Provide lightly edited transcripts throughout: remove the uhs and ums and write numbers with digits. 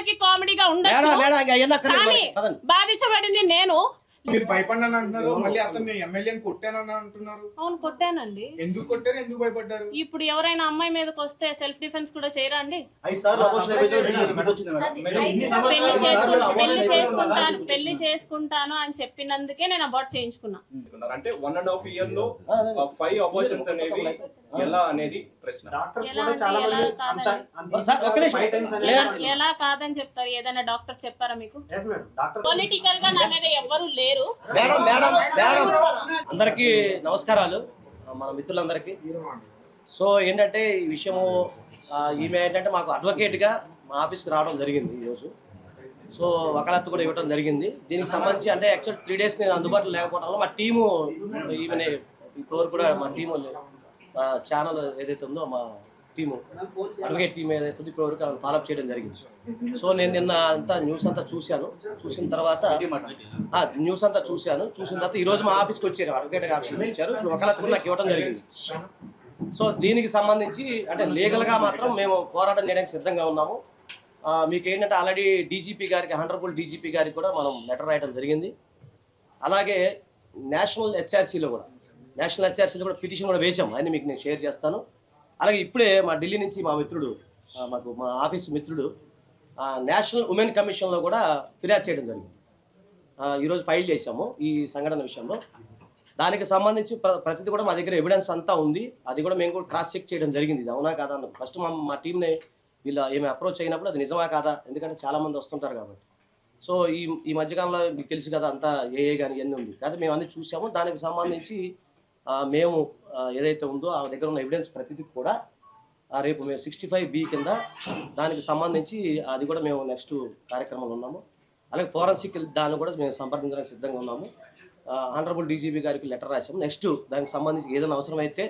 అందరికి కామెడీగా ఉండొచ్చు. బాధించబడింది నేను. మీరు భయపడ్డాను అంటున్నారు, మళ్ళీ అతన్ని ఎమ్మెల్యేని కొట్టానని అంటున్నారు. అవును, కొట్టానండి. ఎందుకు కొట్టారు, ఎందుకు భయపడ్డారు? ఇప్పుడు ఎవరైనా అమ్మాయి మీదకి వస్తే సెల్ఫ్ డిఫెన్స్ కూడా చేయరా అండి? పెళ్లి చేసుకుంటాను అని చెప్పినందుకే నేను అబార్ట్ చేయించుకున్నా. అంటే 1.5 year లో 5 అబార్షన్స్ అనేవి ఎలా అనేది ప్రశ్న. ఎలా కాదని చెప్తారు? ఏదైనా డాక్టర్ చెప్పారా మీకు? పొలిటికల్ గా నా మీద ఎవ్వరు లేరు. అందరికీ నమస్కారాలు, మన మిత్రులందరికీ. సో ఏంటంటే ఈ విషయము, ఈమె ఏంటంటే మాకు అడ్వకేట్గా మా ఆఫీస్కి రావడం జరిగింది ఈరోజు. సో వకాలత్తు కూడా ఇవ్వడం జరిగింది. దీనికి సంబంధించి అంటే యాక్చువల్ 3 days నేను అందుబాటులో లేకపోవడం వల్ల మా టీము ఈమె ఇప్పుడు కూడా మా టీము ఛానల్ ఏదైతే ఉందో మా టీము అడ్వకేట్ టీం ఏదైతే ఉందో ఇప్పుడు వరకు ఫాలోఅప్ చేయడం జరిగింది. సో నేను నిన్న అంతా న్యూస్ అంతా చూసిన తర్వాత చూసిన తర్వాత ఈరోజు మా ఆఫీస్కి వచ్చారు, అడ్వకేట్ ఆఫీస్కి వచ్చారు. ఇప్పుడు వకాలత్తు కూడా నాకు ఇవ్వడం జరిగింది. సో దీనికి సంబంధించి అంటే లీగల్గా మాత్రం మేము పోరాటం చేయడానికి సిద్ధంగా ఉన్నాము. మీకు ఏంటంటే ఆల్రెడీ డీజీపీ గారికి, హానరబుల్ డీజీపీ గారికి కూడా మనం లెటర్ రాయడం జరిగింది. అలాగే నేషనల్ హెచ్ఆర్సీలో కూడా పిటిషన్ కూడా వేసాం, అని మీకు నేను షేర్ చేస్తాను. అలాగే ఇప్పుడే మా ఢిల్లీ నుంచి మా మిత్రుడు, మా ఆఫీస్ మిత్రుడు నేషనల్ ఉమెన్ కమిషన్లో కూడా ఫిర్యాదు చేయడం జరిగింది. ఈరోజు ఫైల్ చేశాము ఈ సంఘటన విషయంలో. దానికి సంబంధించి ప్రతిదీ కూడా మా దగ్గర ఎవిడెన్స్ అంతా ఉంది. అది కూడా మేము కూడా క్రాస్ చెక్ చేయడం జరిగింది, ఇది అవునా కాదా అన్న. ఫస్ట్ మా టీంని వీళ్ళు ఏమి అప్రోచ్ అయినప్పుడు అది నిజమా కాదా, ఎందుకంటే చాలామంది వస్తుంటారు కాబట్టి. సో ఈ మధ్యకాలంలో మీకు తెలుసు కదా, అంతా ఏ కానీ ఇవన్నీ ఉంది కదా, మేము అన్నీ చూసాము. దానికి సంబంధించి మేము ఏదైతే ఉందో ఆ దగ్గర ఉన్న ఎవిడెన్స్ ప్రతిదీ కూడా రేపు మేము 65B కింద దానికి సంబంధించి అది కూడా మేము నెక్స్ట్ కార్యక్రమంలో ఉన్నాము. అలాగే ఫోరెన్సిక్ దాన్ని కూడా మేము సంప్రదించడానికి సిద్ధంగా ఉన్నాము. హానరబుల్ డీజీపీ గారికి లెటర్ రాసాము. నెక్స్ట్ దానికి సంబంధించి ఏదైనా అవసరమైతే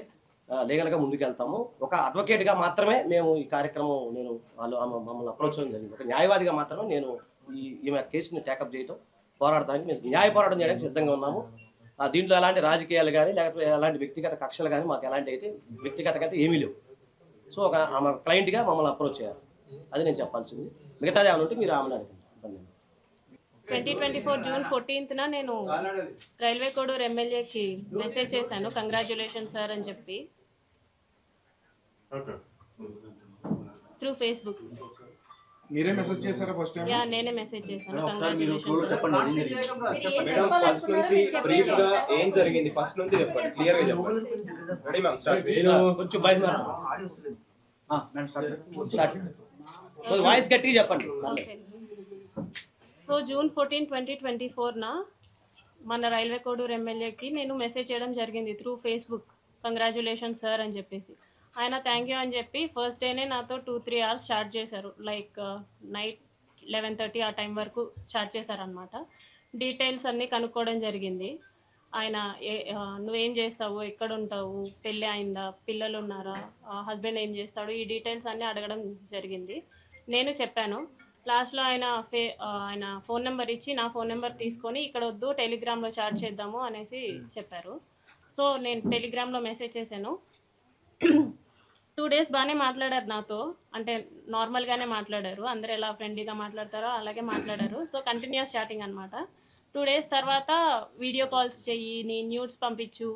లీగల్గా ముందుకెళ్తాము. ఒక అడ్వకేట్గా మాత్రమే మేము ఈ కార్యక్రమం వాళ్ళు మమ్మల్ని అప్రోచ్ చేయడం జరిగింది. ఒక న్యాయవాదిగా మాత్రమే నేను ఈమె కేసుని టేకప్ చేయడం, పోరాడడానికి మేము న్యాయ పోరాటం చేయడానికి సిద్ధంగా ఉన్నాము. దీంట్లో ఎలాంటి రాజకీయాలు కానీ లేకపోతే ఎలాంటి వ్యక్తిగత కక్షలు కానీ మాకు ఎలాంటి అయితే వ్యక్తిగతంగా అయితే ఏమీ లేవు. సో ఒక ఆమె క్లయింట్గా మమ్మల్ని అప్రోచ్ చేయాలి, అది నేను చెప్పాల్సింది. మిగతాది ఏమైనా ఉంటే మీరు ఆమెను అడగండి. 2024 June 14th నేను రైల్వే కోడూరు ఎమ్మెల్యేకి మెసేజ్ చేశాను, కంగ్రాచ్యులేషన్ సార్ అని చెప్పి, త్రూ ఫేస్బుక్. మీరే మెసేజ్ చేశారా ఫస్ట్ టైం? నేనే మెసేజ్ చేశాను. ఫస్ట్ నుంచి బ్రీఫ్ గా ఏం జరిగింది ఫస్ట్ నుంచి చెప్పండి, క్లియర్ గా చెప్పండి. Ready ma'am, start. కొంచెం వాయిస్ గట్టిగా చెప్పండి. సో June 14, 2024 మన రైల్వే కోడూరు ఎమ్మెల్యేకి నేను మెసేజ్ చేయడం జరిగింది త్రూ ఫేస్బుక్, కంగ్రాచ్యులేషన్ సార్ అని చెప్పేసి. ఆయన థ్యాంక్ యూ అని చెప్పి ఫస్ట్ డేనే నాతో 2-3 hours చాట్ చేశారు. లైక్ నైట్ 11:30 ఆ టైం వరకు చాట్ చేశారనమాట. డీటెయిల్స్ అన్నీ కనుక్కోవడం జరిగింది. ఆయన నువ్వేం చేస్తావు, ఎక్కడ ఉంటావు, పెళ్ళి అయిందా, పిల్లలు ఉన్నారా, హస్బెండ్ ఏం చేస్తాడు, ఈ డీటెయిల్స్ అన్నీ అడగడం జరిగింది. నేను చెప్పాను. లాస్ట్లో ఆయన ఫోన్ నెంబర్ ఇచ్చి నా ఫోన్ నెంబర్ తీసుకొని ఇక్కడ వద్దు టెలిగ్రామ్లో చాట్ చేద్దాము అనేసి చెప్పారు. సో నేను టెలిగ్రామ్లో మెసేజ్ చేశాను. 2 days బాగానే మాట్లాడారు నాతో, అంటే నార్మల్గానే మాట్లాడారు. అందరు ఎలా ఫ్రెండ్లీగా మాట్లాడతారో అలాగే మాట్లాడారు. సో కంటిన్యూస్ చాటింగ్ అనమాట. 2 days తర్వాత వీడియో కాల్స్ చెయ్యి, నీ న్యూడ్స్ పంపించు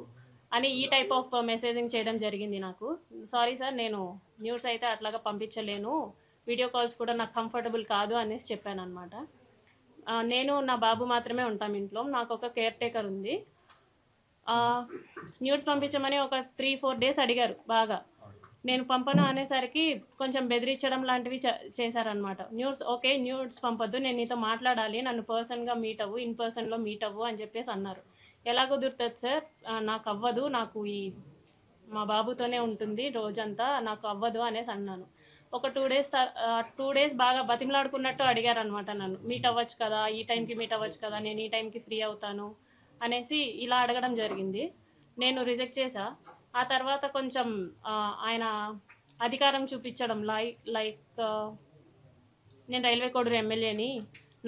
అని ఈ టైప్ ఆఫ్ మెసేజింగ్ చేయడం జరిగింది నాకు. సారీ సార్, నేను న్యూడ్స్ అయితే అట్లాగా పంపించలేను, వీడియో కాల్స్ కూడా నాకు కంఫర్టబుల్ కాదు అనేసి చెప్పాను అనమాట. నేను నా బాబు మాత్రమే ఉంటాం ఇంట్లో, నాకు ఒక కేర్ టేకర్ ఉంది. న్యూడ్స్ పంపించమని ఒక 3-4 days అడిగారు బాగా. నేను పంపను అనేసరికి కొంచెం బెదిరించడం లాంటివి చేశారనమాట. ఓకే న్యూడ్స్ పంపొద్దు, నేను నీతో మాట్లాడాలి, నన్ను పర్సన్గా మీట్ అవ్వు, ఇన్ పర్సన్లో మీట్ అవ్వు అని చెప్పేసి అన్నారు. ఎలా కుదురుతుంది సార్, నాకు అవ్వదు, నాకు మా బాబుతోనే ఉంటుంది రోజంతా, నాకు అవ్వదు అనేసి అన్నాను. ఒక 2 days బాగా బతిమలాడుకున్నట్టు అడిగారు అనమాట నన్ను. మీట్ అవ్వచ్చు కదా, ఈ టైంకి మీట్ అవ్వచ్చు కదా, నేను ఈ టైంకి ఫ్రీ అవుతాను అనేసి ఇలా అడగడం జరిగింది. నేను రిజెక్ట్ చేశా. ఆ తర్వాత కొంచెం ఆయన అధికారం చూపించడం, లైక్ నేను రైల్వే కోడూరు ఎమ్మెల్యేని,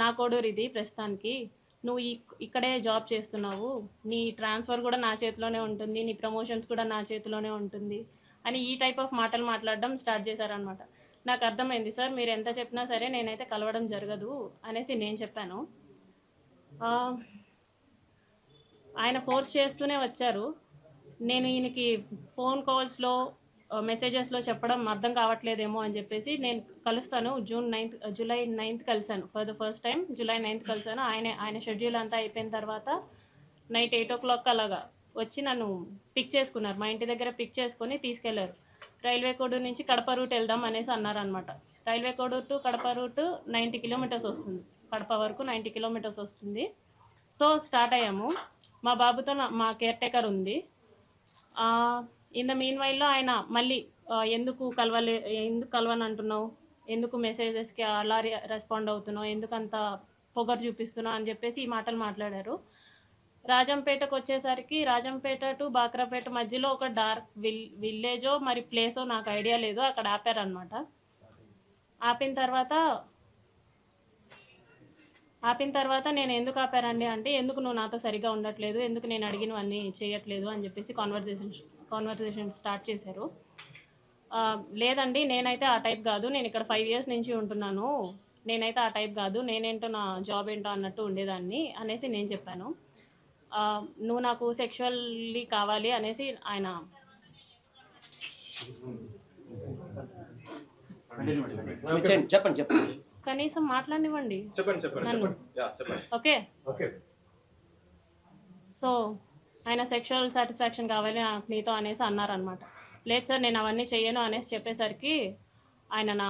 నా కోడూరు ఇది ప్రస్తుతానికి, నువ్వు ఇక్కడే జాబ్ చేస్తున్నావు, నీ ట్రాన్స్ఫర్ కూడా నా చేతిలోనే ఉంటుంది, నీ ప్రమోషన్స్ కూడా నా చేతిలోనే ఉంటుంది అని ఈ టైప్ ఆఫ్ మాటలు మాట్లాడడం స్టార్ట్ చేశారనమాట. నాకు అర్థమైంది సార్, మీరు ఎంత చెప్పినా సరే నేనైతే కలవడం జరగదు అనేసి నేను చెప్పాను. ఆయన ఫోర్స్ చేస్తూనే వచ్చారు. నేను ఈయనకి ఫోన్ కాల్స్లో మెసేజెస్లో చెప్పడం అర్థం కావట్లేదేమో అని చెప్పేసి నేను కలుస్తాను జూలై 9th కలిశాను. For the first time July 9th కలిశాను. ఆయన షెడ్యూల్ అంతా అయిపోయిన తర్వాత నైట్ 8 o'clock అలాగా వచ్చి నన్ను పిక్ చేసుకున్నారు. మా ఇంటి దగ్గర పిక్ చేసుకొని తీసుకెళ్లారు. రైల్వే కోడూరు నుంచి కడప రూట్ వెళ్దాం అనేసి అన్నారనమాట. Railway Koduru to Kadapa route 90 kilometers వస్తుంది. కడప వరకు 90 kilometers వస్తుంది. సో స్టార్ట్ అయ్యాము. మా బాబుతో మా కేర్ టేకర్ ఉంది. ఇన్ ద మీన్ వైల్లో ఆయన మళ్ళీ ఎందుకు కలవని అంటున్నావు, ఎందుకు మెసేజెస్కి అలా రెస్పాండ్ అవుతున్నావు, ఎందుకు అంత పొగరు చూపిస్తున్నావు అని చెప్పేసి ఈ మాటలు మాట్లాడారు. రాజంపేటకు వచ్చేసరికి రాజంపేట టు బాక్రాపేట మధ్యలో ఒక డార్క్ విలేజో మరి ప్లేసో నాకు ఐడియా లేదు, అక్కడ ఆపారనమాట. ఆపిన తర్వాత నేను ఎందుకు ఆపారండి అంటే, ఎందుకు నువ్వు నాతో సరిగా ఉండట్లేదు, ఎందుకు నేను అడిగినవన్నీ చేయట్లేదు అని చెప్పేసి కాన్వర్జేషన్ స్టార్ట్ చేశారు. లేదండి నేనైతే ఆ టైప్ కాదు, నేను ఇక్కడ 5 years నుంచి ఉంటున్నాను, నేనైతే ఆ టైప్ కాదు, నేనేంటో నా జాబ్ ఏంటో అన్నట్టు ఉండేదాన్ని అనేసి నేను చెప్పాను. నువ్వు నాకు సెక్షువల్లీ కావాలి అనేసి ఆయన చెప్పండి కనీసం మాట్లాడినివ్వండి చెప్పండి నన్ను. ఓకే, సో ఆయన సెక్షువల్ సాటిస్ఫాక్షన్ కావాలి నాకు నీతో అనేసి అన్నారనమాట. లేదు సార్ నేను అవన్నీ చెయ్యను అనేసి చెప్పేసరికి ఆయన నా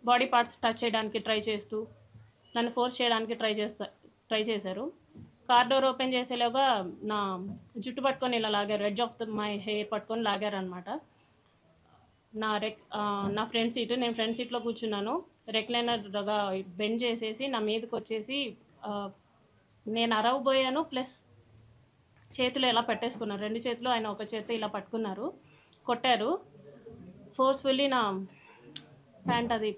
బాడీ పార్ట్స్ టచ్ చేయడానికి ట్రై చేస్తూ నన్ను ఫోర్స్ చేయడానికి ట్రై చేశారు. కార్ డోర్ ఓపెన్ చేసేలాగా నా జుట్టు పట్టుకొని ఇలా లాగారు, ఎడ్జ్ ఆఫ్ మై హెయిర్ పట్టుకొని లాగారు అనమాట. నా ఫ్రంట్ సీట్, నేను ఫ్రంట్ సీట్లో కూర్చున్నాను. రెక్లైనర్గా బెండ్ చేసేసి నా మీదకి వచ్చేసి నేను అరవబోయాను, ప్లస్ చేతులు ఇలా పెట్టేసుకున్నారు. 2 చేతులు ఆయన ఒక చేతి ఇలా పట్టుకున్నారు, కొట్టారు. ఫోర్స్ఫుల్లీ నా ప్యాంట్ అది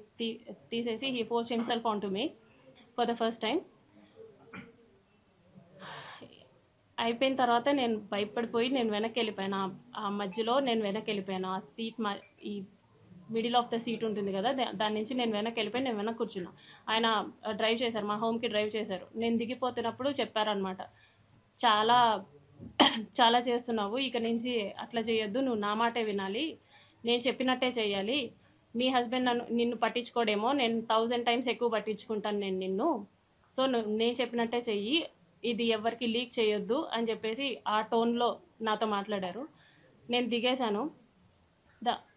తీసేసి he force himself on to me for the first time. అయిపోయిన తర్వాత నేను భయపడిపోయి నేను వెనక్కి వెళ్ళిపోయాను. ఆ మధ్యలో నేను వెనక్కి వెళ్ళిపోయాను. ఆ సీట్ ఈ మిడిల్ ఆఫ్ ద సీట్ ఉంటుంది కదా, దాని నుంచి నేను వెనక్కి వెళ్ళిపోయి నేను వెనక్కి కూర్చున్నాను. ఆయన డ్రైవ్ చేశారు, మా హోమ్కి డ్రైవ్ చేశారు. నేను దిగిపోతున్నప్పుడు చెప్పారనమాట, చాలా చాలా చేస్తున్నావు, ఇక నుంచి అట్లా చేయొద్దు, నువ్వు నా మాటే వినాలి, నేను చెప్పినట్టే చేయాలి, మీ హస్బెండ్ నిన్ను పట్టించుకోడేమో, నేను 1000 times ఎక్కువ పట్టించుకుంటాను నేను నిన్ను, సో నేను చెప్పినట్టే చెయ్యి, ఇది ఎవరికి లీక్ చేయొద్దు అని చెప్పేసి ఆ టోన్లో నాతో మాట్లాడారు. నేను దిగేశాను.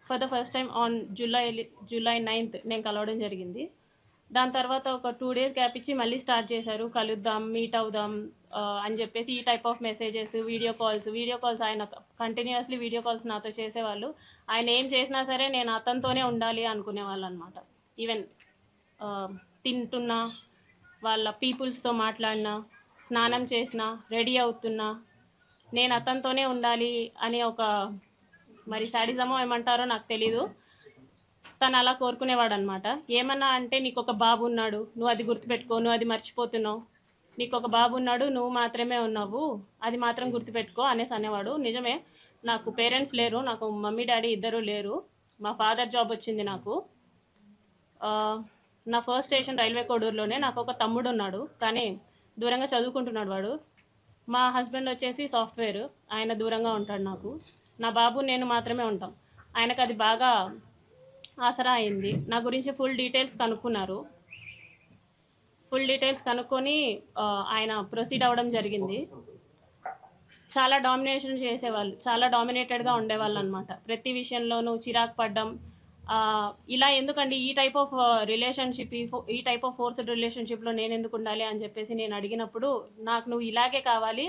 For the first time on July 9th నేను కలవడం జరిగింది. దాని తర్వాత ఒక 2 days గ్యాప్ ఇచ్చి మళ్ళీ స్టార్ట్ చేశారు, కలుద్దాం, మీట్ అవుదాం అని చెప్పేసి ఈ type of messages, video calls ఆయన కంటిన్యూస్లీ వీడియో కాల్స్ నాతో చేసేవాళ్ళు. ఆయన ఏం చేసినా సరే నేను అతనితోనే ఉండాలి అనుకునేవాళ్ళు అనమాట. ఈవెన్ తింటున్నా, వాళ్ళ పీపుల్స్తో మాట్లాడినా, స్నానం చేసినా, రెడీ అవుతున్నా నేను అతనితోనే ఉండాలి అని ఒక మరి శాడిజమో ఏమంటారో నాకు తెలీదు, తను అలా కోరుకునేవాడు అనమాట. ఏమన్నా అంటే నీకు ఒక బాబు ఉన్నాడు, నువ్వు అది గుర్తుపెట్టుకో, నువ్వు అది మర్చిపోతున్నావు, నీకు ఒక బాబు ఉన్నాడు, నువ్వు మాత్రమే ఉన్నావు, అది మాత్రం గుర్తుపెట్టుకో అనేసి అనేవాడు. నిజమే, నాకు పేరెంట్స్ లేరు, నాకు మమ్మీ డాడీ ఇద్దరు లేరు. మా ఫాదర్ జాబ్ వచ్చింది నాకు. నా ఫస్ట్ స్టేషన్ రైల్వే కోడూరులోనే. నాకు ఒక తమ్ముడు ఉన్నాడు, కానీ దూరంగా చదువుకుంటున్నాడు వాడు. మా హస్బెండ్ వచ్చేసి సాఫ్ట్వేర్, ఆయన దూరంగా ఉంటాడు నాకు. నా బాబు నేను మాత్రమే ఉంటాం. ఆయనకు అది బాగా ఆసరా అయింది. నా గురించి ఫుల్ డీటెయిల్స్ కనుక్కొని ఆయన ప్రొసీడ్ అవ్వడం జరిగింది. చాలా డామినేషన్ చేసేవాళ్ళు, చాలా డామినేటెడ్గా ఉండేవాళ్ళు అనమాట. ప్రతి విషయంలోనూ చిరాకు పడ్డం, ఇలా ఎందుకండి ఈ టైప్ ఆఫ్ రిలేషన్షిప్, ఈ టైప్ ఆఫ్ ఫోర్స్డ్ రిలేషన్షిప్లో నేను ఎందుకు ఉండాలి అని చెప్పేసి నేను అడిగినప్పుడు, నాకు నువ్వు ఇలాగే కావాలి,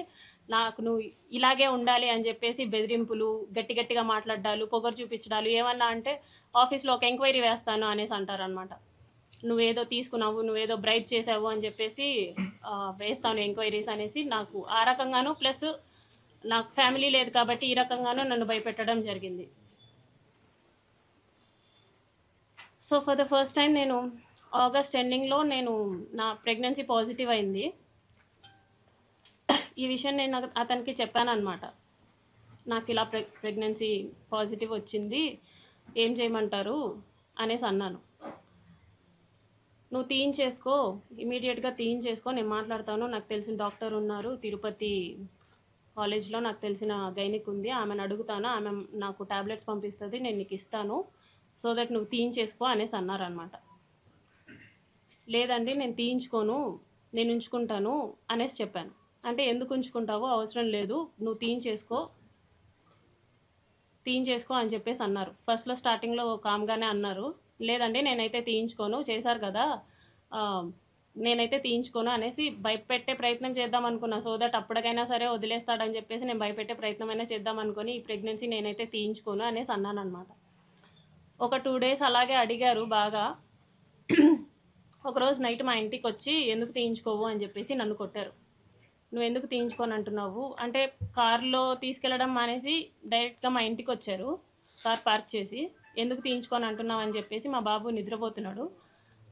నాకు నువ్వు ఇలాగే ఉండాలి అని చెప్పేసి బెదిరింపులు, గట్టిగా మాట్లాడాలు, పొగరు చూపించడాలు, ఏమన్నా అంటే ఆఫీస్లో ఒక ఎంక్వైరీ వేస్తాను అనేసి అంటారనమాట. నువ్వేదో తీసుకున్నావు, నువ్వేదో బ్రైట్ చేసావు అని చెప్పేసి వేస్తాను ఎంక్వైరీస్ అనేసి, నాకు ఆ రకంగాను, ప్లస్ నాకు ఫ్యామిలీ లేదు కాబట్టి ఈ రకంగాను నన్ను భయపెట్టడం జరిగింది. So for the first time నేను ఆగస్ట్ ఎండింగ్లో నా ప్రెగ్నెన్సీ పాజిటివ్ అయింది. ఈ విషయం నేను అతనికి చెప్పాను అనమాట. నాకు ఇలా ప్రెగ్నెన్సీ పాజిటివ్ వచ్చింది, ఏం చేయమంటారు, అనేసి అన్నాను. నువ్వు తీయించేసుకో, ఇమీడియట్గా తీయించేసుకో, నేను మాట్లాడతాను, నాకు తెలిసిన డాక్టర్ ఉన్నారు తిరుపతి కాలేజ్లో, నాకు తెలిసిన గైనిక్ ఉంది, ఆమెను అడుగుతాను, ఆమె నాకు టాబ్లెట్స్ పంపిస్తుంది, నేను నీకు ఇస్తాను, సో దట్ నువ్వు తీయించేసుకో అనేసి అన్నారనమాట. లేదండి నేను తీయించుకోను, నేను ఉంచుకుంటాను అనేసి చెప్పాను. అంటే ఎందుకు ఉంచుకుంటావో, అవసరం లేదు, నువ్వు తీయించేసుకో అని చెప్పేసి అన్నారు. ఫస్ట్లో స్టార్టింగ్లో కామ్గానే అన్నారు, లేదండి నేనైతే తీయించుకోను, చేశారు కదా, నేనైతే తీయించుకోను అనేసి భయపెట్టే ప్రయత్నం చేద్దాం అనుకున్నా. సో దట్ అప్పటికైనా సరే వదిలేస్తాడని చెప్పేసి నేను భయపెట్టే ప్రయత్నమైనా చేద్దాం అనుకుని ఈ ప్రెగ్నెన్సీ నేనైతే తీయించుకోను అనేసి అన్నాను అనమాట. ఒక 2 డేస్ అలాగే అడిగారు బాగా. ఒకరోజు నైట్ మా ఇంటికి వచ్చి ఎందుకు తీయించుకోవు అని చెప్పేసి నన్ను కొట్టారు. నువ్వు ఎందుకు తీయించుకొని అంటున్నావు అంటే, కార్లో తీసుకెళ్ళడం మానేసి డైరెక్ట్గా మా ఇంటికి వచ్చారు, కార్ పార్క్ చేసి, ఎందుకు తీయించుకొని అంటున్నావు అని చెప్పేసి, మా బాబు నిద్రపోతున్నాడు,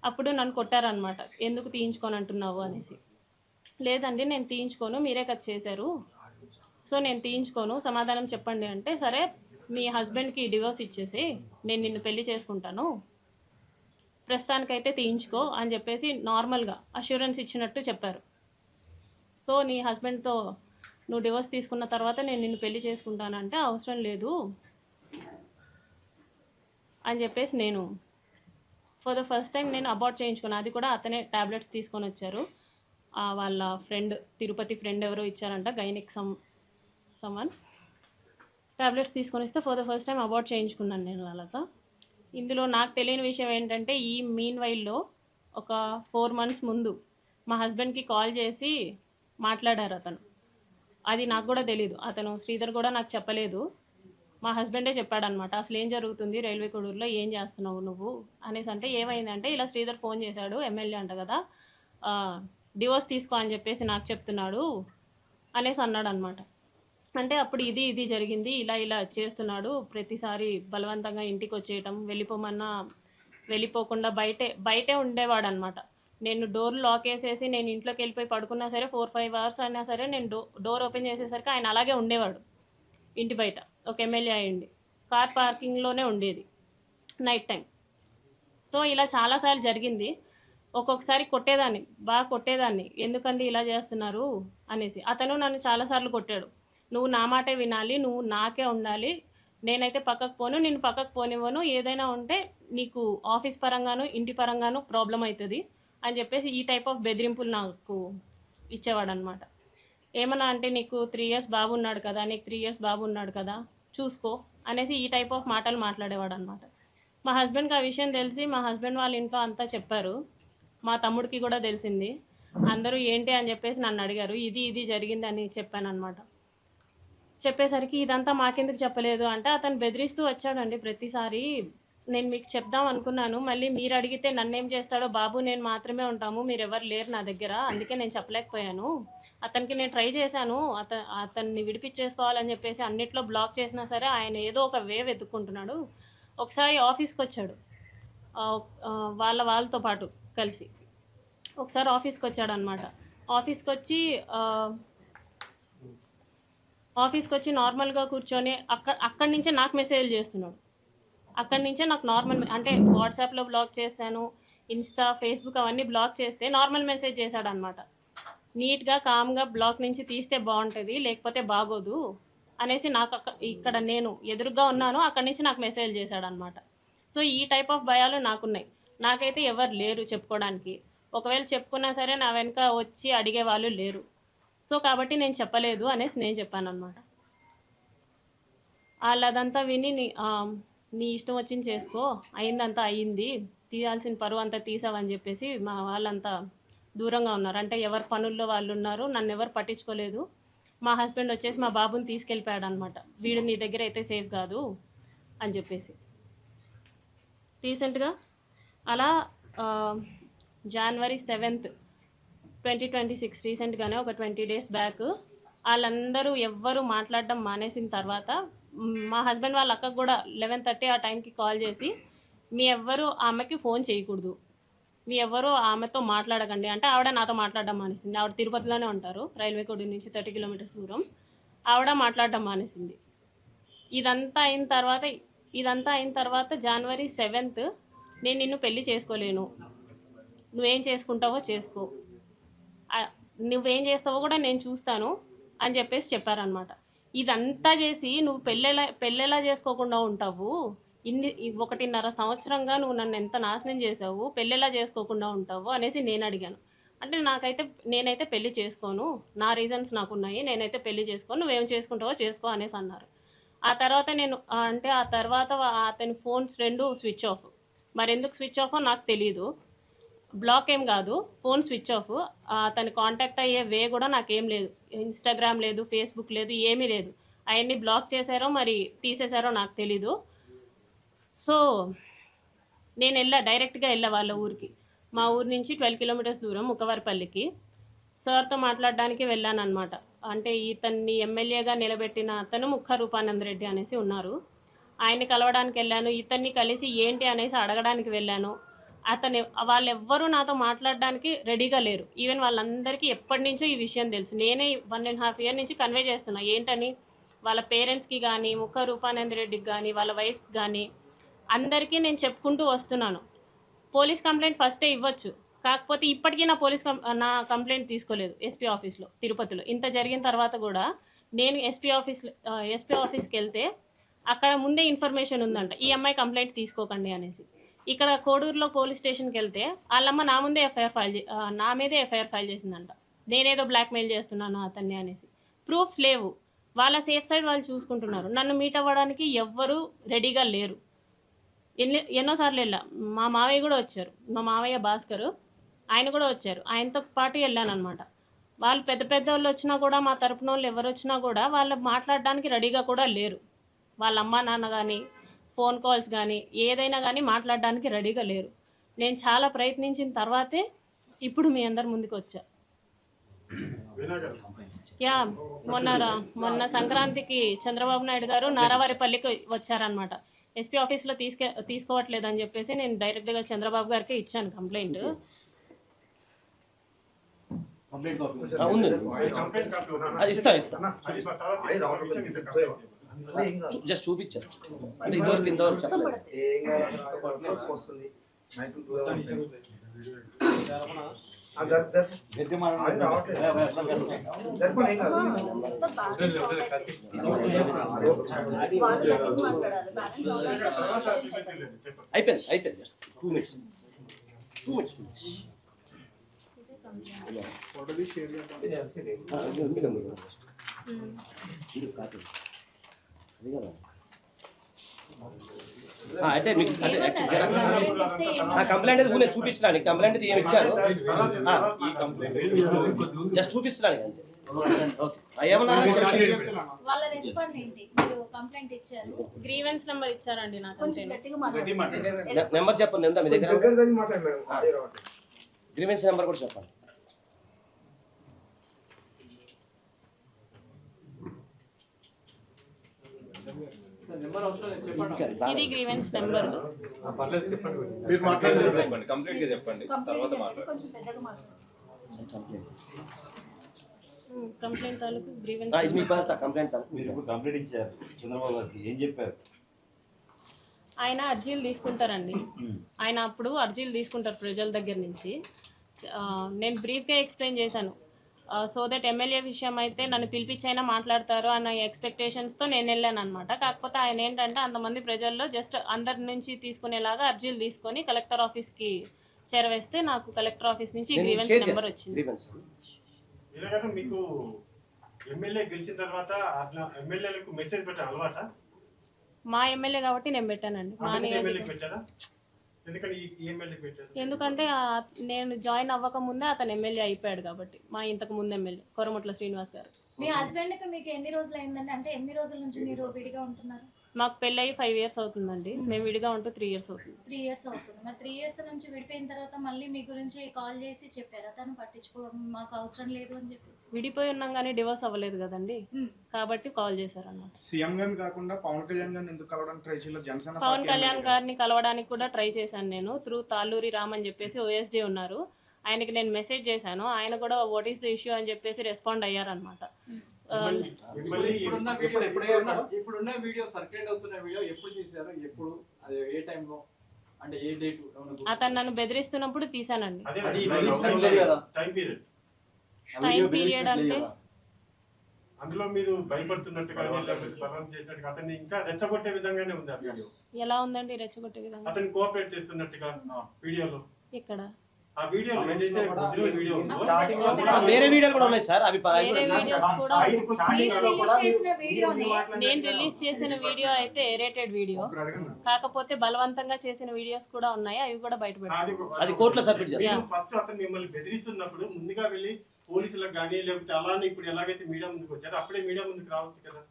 అప్పుడు నన్ను కొట్టారనమాట, ఎందుకు తీయించుకొని అంటున్నావు అనేసి. లేదండి నేను తీయించుకోను, మీరే కట్ చేశారు, సో నేను తీయించుకోను, సమాధానం చెప్పండి అంటే, సరే మీ హస్బెండ్కి డివోర్స్ ఇచ్చేసి నేను నిన్ను పెళ్లి చేసుకుంటాను, ప్రస్తుతానికైతే తీయించుకో అని చెప్పేసి నార్మల్గా అష్యూరెన్స్ ఇచ్చినట్టు చెప్పారు. సో నీ హస్బెండ్తో నువ్వు డివోర్స్ తీసుకున్న తర్వాత నేను నిన్ను పెళ్లి చేసుకుంటానంటే, అవసరం లేదు అని చెప్పేసి నేను ఫర్ ద ఫస్ట్ టైం నేను అబార్ట్ చేయించుకున్నాను. అది కూడా అతనే ట్యాబ్లెట్స్ తీసుకొని వచ్చారు, వాళ్ళ ఫ్రెండ్, తిరుపతి ఫ్రెండ్ ఎవరో ఇచ్చారంట, గైనిక్ సమ్వన్ ట్యాబ్లెట్స్ తీసుకొని వస్తే for the first time abort చేయించుకున్నాను నేను అలాగా. ఇందులో నాకు తెలియని విషయం ఏంటంటే, ఈ మీన్ వైల్లో ఒక 4 months ముందు మా హస్బెండ్కి కాల్ చేసి మాట్లాడారు అతను. అది నాకు కూడా తెలీదు, అతను శ్రీధర్ కూడా నాకు చెప్పలేదు, మా హస్బెండే చెప్పాడనమాట. అసలు ఏం జరుగుతుంది రైల్వే కోడూరులో, ఏం చేస్తున్నావు నువ్వు అనేసి అంటే, ఏమైందంటే ఇలా శ్రీధర్ ఫోన్ చేశాడు, ఎమ్మెల్యే అంట కదా, డివోర్స్ తీసుకో అని చెప్పేసి నాకు చెప్తున్నాడు అనేసి అన్నాడు అనమాట. అంటే అప్పుడు ఇది జరిగింది, ఇలా చేస్తున్నాడు, ప్రతిసారి బలవంతంగా ఇంటికి వచ్చేయటం, వెళ్ళిపోమన్నా వెళ్ళిపోకుండా బయటే ఉండేవాడు అనమాట. నేను డోర్ లాక్ వేసేసి నేను ఇంట్లోకి వెళ్ళిపోయి పడుకున్నా సరే 4-5 hours అయినా సరే నేను డోర్ ఓపెన్ చేసేసరికి ఆయన అలాగే ఉండేవాడు ఇంటి బయట. ఒక ఎమ్మెల్యే అయ్యండి, కార్ పార్కింగ్లోనే ఉండేది నైట్ టైం. సో ఇలా చాలాసార్లు జరిగింది. ఒక్కొక్కసారి బాగా కొట్టేదాన్ని, ఎందుకండి ఇలా చేస్తున్నారు అనేసి. అతను నన్ను చాలాసార్లు కొట్టాడు, నువ్వు నా మాటే వినాలి, నువ్వు నాకే ఉండాలి, నేనైతే పక్కకు పోను, నేను పక్కకు పోనివ్వను, ఏదైనా ఉంటే నీకు ఆఫీస్ పరంగాను ఇంటి పరంగాను ప్రాబ్లం అవుతుంది అని చెప్పేసి ఈ టైప్ ఆఫ్ బెదిరింపులు నాకు ఇచ్చేవాడు అనమాట. ఏమన్నా అంటే, నీకు 3 years బాబు ఉన్నాడు కదా, నీకు 3 years బాబు ఉన్నాడు కదా, చూసుకో అనేసి ఈ టైప్ ఆఫ్ మాటలు మాట్లాడేవాడు అనమాట. మా హస్బెండ్కి ఆ విషయం తెలిసి మా హస్బెండ్ వాళ్ళ ఇంట్లో అంతా చెప్పారు, మా తమ్ముడికి కూడా తెలిసింది. అందరూ ఏంటి అని చెప్పేసి నన్ను అడిగారు, ఇది జరిగింది అని చెప్పాను అనమాట. చెప్పేసరికి ఇదంతా మాకెందుకు చెప్పలేదు అంటే, అతను బెదిరిస్తూ వచ్చాడండి ప్రతిసారి. నేను మీకు చెప్దాం అనుకున్నాను, మళ్ళీ మీరు అడిగితే నన్నేం చేస్తాడో, బాబు నేను మాత్రమే ఉంటాము, మీరు ఎవరు లేరు నా దగ్గర, అందుకే నేను చెప్పలేకపోయాను. అతనికి నేను ట్రై చేశాను, అతన్ని విడిపించేసుకోవాలని చెప్పేసి అన్నిట్లో బ్లాక్ చేసినా సరే ఆయన ఏదో ఒక వే వెతుక్కుంటున్నాడు. ఒకసారి ఆఫీస్కి వచ్చాడు, వాళ్ళతో పాటు కలిసి ఒకసారి ఆఫీస్కి వచ్చాడనమాట. ఆఫీస్కి వచ్చి నార్మల్గా కూర్చొని అక్కడి నుంచే నాకు మెసేజ్ చేస్తున్నాడు. అక్కడి నుంచే నాకు నార్మల్, అంటే వాట్సాప్లో బ్లాక్ చేశాను, ఇన్స్టా, ఫేస్బుక్ అవన్నీ బ్లాక్ చేస్తే నార్మల్ మెసేజ్ చేశాడు అనమాట. నీట్గా కామ్గా బ్లాక్ నుంచి తీస్తే బాగుంటుంది, లేకపోతే బాగోదు అనేసి నాకు ఇక్కడ నేను ఎదురుగా ఉన్నాను, అక్కడి నుంచి నాకు మెసేజ్ చేశాడు అనమాట. సో ఈ టైప్ ఆఫ్ భయాలు నాకున్నాయి. నాకైతే ఎవరు లేరు చెప్పుకోవడానికి, ఒకవేళ చెప్పుకున్నా సరే నా వెనక వచ్చి అడిగే వాళ్ళు లేరు. సో కాబట్టి నేను చెప్పలేదు అనేసి నేను చెప్పాను అనమాట. వాళ్ళు అదంతా విని నీ ఇష్టం వచ్చింది చేసుకో, అయిందంతా అయ్యింది, తీయాల్సిన పరువు అంతా తీసావని చెప్పేసి మా వాళ్ళంతా దూరంగా ఉన్నారు. అంటే ఎవరి పనుల్లో వాళ్ళు ఉన్నారు, నన్ను ఎవరు పట్టించుకోలేదు. మా హస్బెండ్ వచ్చేసి మా బాబుని తీసుకెళ్ళిపోయాడు అనమాట, వీడు నీ దగ్గర అయితే సేఫ్ కాదు అని చెప్పేసి. రీసెంట్గా అలా January 7th, 2026 రీసెంట్గానే ఒక 20 days బ్యాక్ వాళ్ళందరూ ఎవ్వరూ మాట్లాడడం మానేసిన తర్వాత మా హస్బెండ్ వాళ్ళ అక్కకు కూడా 11:30 ఆ టైంకి కాల్ చేసి, మీ ఎవ్వరూ ఆమెకి ఫోన్ చేయకూడదు, మీ ఎవ్వరూ ఆమెతో మాట్లాడకండి అంటే, ఆవిడ నాతో మాట్లాడడం మానేసింది. ఆవిడ తిరుపతిలోనే ఉంటారు, రైల్వే కోడ్ నుంచి 30 kilometers దూరం. ఆవిడ మాట్లాడడం మానేసింది. ఇదంతా అయిన తర్వాత January 7th నేను నిన్ను పెళ్లి చేసుకోలేను, నువ్వేం చేసుకుంటావో చేసుకో, నువ్వేం చేస్తావో కూడా నేను చూస్తాను అని చెప్పేసి చెప్పారనమాట. ఇదంతా చేసి నువ్వు పెళ్ళెలా చేసుకోకుండా ఉంటావు, 1.5 సంవత్సరంగా నువ్వు నన్ను ఎంత నాశనం చేసావు, పెళ్ళెలా చేసుకోకుండా ఉంటావు అనేసి నేను అడిగాను. అంటే నేనైతే పెళ్లి చేసుకోను, నా రీజన్స్ నాకున్నాయి, నేనైతే పెళ్లి చేసుకోను, నువ్వేం చేసుకుంటావో చేసుకో అనేసి అన్నారు. ఆ తర్వాత అతని ఫోన్స్ 2 స్విచ్ ఆఫ్. మరి ఎందుకు స్విచ్ ఆఫో నాకు తెలీదు. బ్లాక్ ఏం కాదు, ఫోన్ స్విచ్ ఆఫ్. అతను కాంటాక్ట్ అయ్యే వే కూడా నాకేం లేదు, ఇన్స్టాగ్రామ్ లేదు, ఫేస్బుక్ లేదు, ఏమీ లేదు. అవన్నీ బ్లాక్ చేశారో మరి తీసేశారో నాకు తెలీదు. సో నేను డైరెక్ట్గా వెళ్ళా వాళ్ళ ఊరికి. మా ఊరు నుంచి 12 కిలోమీటర్స్ దూరం ముక్కవారిపల్లికి సార్తో మాట్లాడడానికి వెళ్ళాను అనమాట. అంటే ఇతన్ని ఎమ్మెల్యేగా నిలబెట్టిన అతను ముక్క రూపానంద్ రెడ్డి అనేసి ఉన్నారు, ఆయన్ని కలవడానికి వెళ్ళాను. ఇతన్ని కలిసి ఏంటి అనేసి అడగడానికి వెళ్ళాను. వాళ్ళెవ్వరూ నాతో మాట్లాడడానికి రెడీగా లేరు. ఈవెన్ వాళ్ళందరికీ ఎప్పటి నుంచో ఈ విషయం తెలుసు. నేనే 1.5 years నుంచి కన్వే చేస్తున్నా ఏంటని. వాళ్ళ పేరెంట్స్కి కానీ, ముక్క రూపానంద్ రెడ్డికి కానీ, వాళ్ళ వైఫ్కి కానీ అందరికీ నేను చెప్పుకుంటూ వస్తున్నాను. పోలీస్ కంప్లైంట్ ఫస్టే ఇవ్వచ్చు, కాకపోతే ఇప్పటికీ నా కంప్లైంట్ తీసుకోలేదు ఎస్పీ ఆఫీస్లో తిరుపతిలో. ఇంత జరిగిన తర్వాత కూడా నేను ఎస్పీ ఆఫీస్కి వెళ్తే అక్కడ ముందే ఇన్ఫర్మేషన్ ఉందంట, ఈ అమ్మాయి కంప్లైంట్ తీసుకోకండి అనేసి. ఇక్కడ కోడూరులో పోలీస్ స్టేషన్కి వెళ్తే వాళ్ళమ్మ నా మీదే ఎఫ్ఐఆర్ ఫైల్ చేసిందంట, నేనేదో బ్లాక్మెయిల్ చేస్తున్నాను అతన్ని అనేసి. ప్రూఫ్స్ లేవు, వాళ్ళ సేఫ్ సైడ్ వాళ్ళు చూసుకుంటున్నారు. నన్ను మీట్ అవ్వడానికి ఎవ్వరూ రెడీగా లేరు. ఎన్నోసార్లు వెళ్ళా, మా మావయ్య కూడా వచ్చారు, మా మావయ్య భాస్కర్, ఆయన కూడా వచ్చారు, ఆయనతో పాటు వెళ్ళాను అనమాట. వాళ్ళు పెద్ద వాళ్ళు వచ్చినా కూడా, మా తరపున వాళ్ళు ఎవరు వచ్చినా కూడా వాళ్ళు మాట్లాడడానికి రెడీగా కూడా లేరు. వాళ్ళ అమ్మ నాన్న కానీ, ఫోన్ కాల్స్ కానీ, ఏదైనా కానీ మాట్లాడడానికి రెడీగా లేరు. నేను చాలా ప్రయత్నించిన తర్వాతే ఇప్పుడు మీ అందరి ముందుకు వచ్చా. మొన్న సంక్రాంతికి చంద్రబాబు నాయుడు గారు నారావారిపల్లికి వచ్చారనమాట. ఎస్పీ ఆఫీస్లో తీసుకోవట్లేదని చెప్పేసి నేను డైరెక్ట్గా చంద్రబాబు గారికి ఇచ్చాను కంప్లైంట్. జస్ట్ చూపించారు అంటే ఇంతవరకు చెప్పలేదు. అయిపోయింది 2 minutes. అంటే మీకు కంప్లైంట్ అది నేను చూపించడానికి, కంప్లైంట్ ఏమి ఇచ్చాను జస్ట్ చూపించడానికి అంతే. గ్రీవెన్స్ నెంబర్ ఇచ్చారండి నాకు. నెంబర్ చెప్పండి, ఎంత మీ దగ్గర గ్రీవెన్స్ నెంబర్ కూడా చెప్పండి. ఇది గ్రీవెన్స్ నెంబర్. కంప్లీట్ గా చెప్పండి, తర్వాత కంప్లైంట్ తాలూకు గ్రీవెన్స్. కంప్లైంట్ ఇచ్చారు చంద్రబాబు గారికి, ఏం చెప్పారు? ఆయన అర్జీలు తీసుకుంటారండి, ఆయన అప్పుడు అర్జీలు తీసుకుంటారు ప్రజల దగ్గర నుంచి. నేను బ్రీఫ్గా ఎక్స్ప్లెయిన్ చేశాను. సో దట్ ఎమ్మెల్యే విషయం అయితే నన్ను పిలిపించైనా మాట్లాడతారు అన్న ఎక్స్పెక్టేషన్స్తో నేను వెళ్ళాను అనమాట. కాకపోతే ఆయన ఏంటంటే అంతమంది ప్రజల్లో జస్ట్ అందరి నుంచి తీసుకునేలాగా అర్జీలు తీసుకొని కలెక్టర్ ఆఫీస్కి చేరవేస్తే నాకు కలెక్టర్ ఆఫీస్ నుంచి గ్రీవెన్స్ నెంబర్ వచ్చింది. మీకు ఎమ్మెల్యే గెలిచిన తర్వాత ఎమ్మెల్యేలకు మెసేజ్ పెట్టారు అలవాట? మా ఎమ్మెల్యే కాబట్టి నేను పెట్టానండి. మా ఎందుకంటే నేను జాయిన్ అవ్వక ముందే అతను ఎమ్మెల్యే అయిపోయాడు కాబట్టి, మా ఇంతకు ముందు ఎమ్మెల్యే కొరమట్ల శ్రీనివాస్ గారు. మీ హస్బెండ్ కి మీకు ఎన్ని రోజులు అయిందండి? అంటే ఎన్ని రోజుల నుంచి మీరు విడిగా ఉంటున్నారు? మాకు పెళ్ళయి 5 years అవుతుందండి, మేము విడిగా ఉంటూ 3 years అవుతుంది. 3 years అవుతుంది. మరి 3 years నుంచి విడిపోయిన తర్వాత మళ్ళీ మీ గురించి కాల్ చేసి చెప్పారా తను పట్టించుకో మాకు అవసరం లేదు అని చెప్పేసి? విడిపోయి ఉన్నాం కానీ డివోర్స్ అవ్వలేదు కదండి, కాబట్టి కాల్ చేశారు అన్నమాట. సీఎం గారిని కాకుండా పవన్ కళ్యాణ్ గారిని ఎందుకు కలవడానికి ట్రై చేయాలి? జనసేన పవన్ కళ్యాణ్ గారిని కలవడానికి కూడా ట్రై చేశాను నేను, త్రూ తాళ్ళూరి రామ్ అని చెప్పేసి OSD ఉన్నారు, ఆయనకి నేను మెసేజ్ చేశాను. ఆయన కూడా వాట్ ఈస్ ద ఇష్యూ అని చెప్పేసి రెస్పాండ్ అయ్యారనమాట. ఇప్పుడున్న వీడియో సర్క్యులేట్ అవుతున్న వీడియో ఎప్పుడు తీశారు, ఎప్పుడు, అది ఏ టైంలో, అంటే ఏ డేట్ అతను నన్ను బెదిరిస్తున్నప్పుడు తీసానండి. అదే అది మరి బెదిరించడం లేదు కదా. టైం పీరియడ్ టైం పీరియడ్ అంటే అందులో మీరు భయపడుతున్నట్టుగా లేకపోతే బలవం చేసినట్టుగా అతన్ని ఇంకా రెచ్చగొట్టే విధంగానే ఉంది ఆ వీడియో. ఎలా ఉందండి రెచ్చగొట్టే విధంగా? అతన్ని కోఆపరేట్ చేస్తున్నట్టుగా వీడియోలో ఇక్కడ ఆ వీడియో ఏదైతే ఒరిజినల్ వీడియో ఉందో వేరే వీడియోలు కూడా ఉన్నాయి సార్, అవి వేరే వీడియోస్ కూడా మీరు రిలీజ్ చేసిన వీడియోని నేను రిలీజ్ చేసిన వీడియో అయితే ఎరేటెడ్ వీడియో, కాకపోతే బలవంతంగా చేసిన వీడియోస్ కూడా ఉన్నాయి, అవి కూడా బయటపెట్టాను. అది కోర్టులో సబ్మిట్ చేస్తాం. ఫస్ట్ అతను మిమ్మల్ని బెదిరిస్తున్నప్పుడు ముందుగా వెళ్ళి పోలీసులకు కానీ లేకపోతే అలానే ఇప్పుడు ఎలాగైతే మీడియా ముందుకు వచ్చారో అప్పుడే మీడియా ముందుకు రావచ్చు కదా.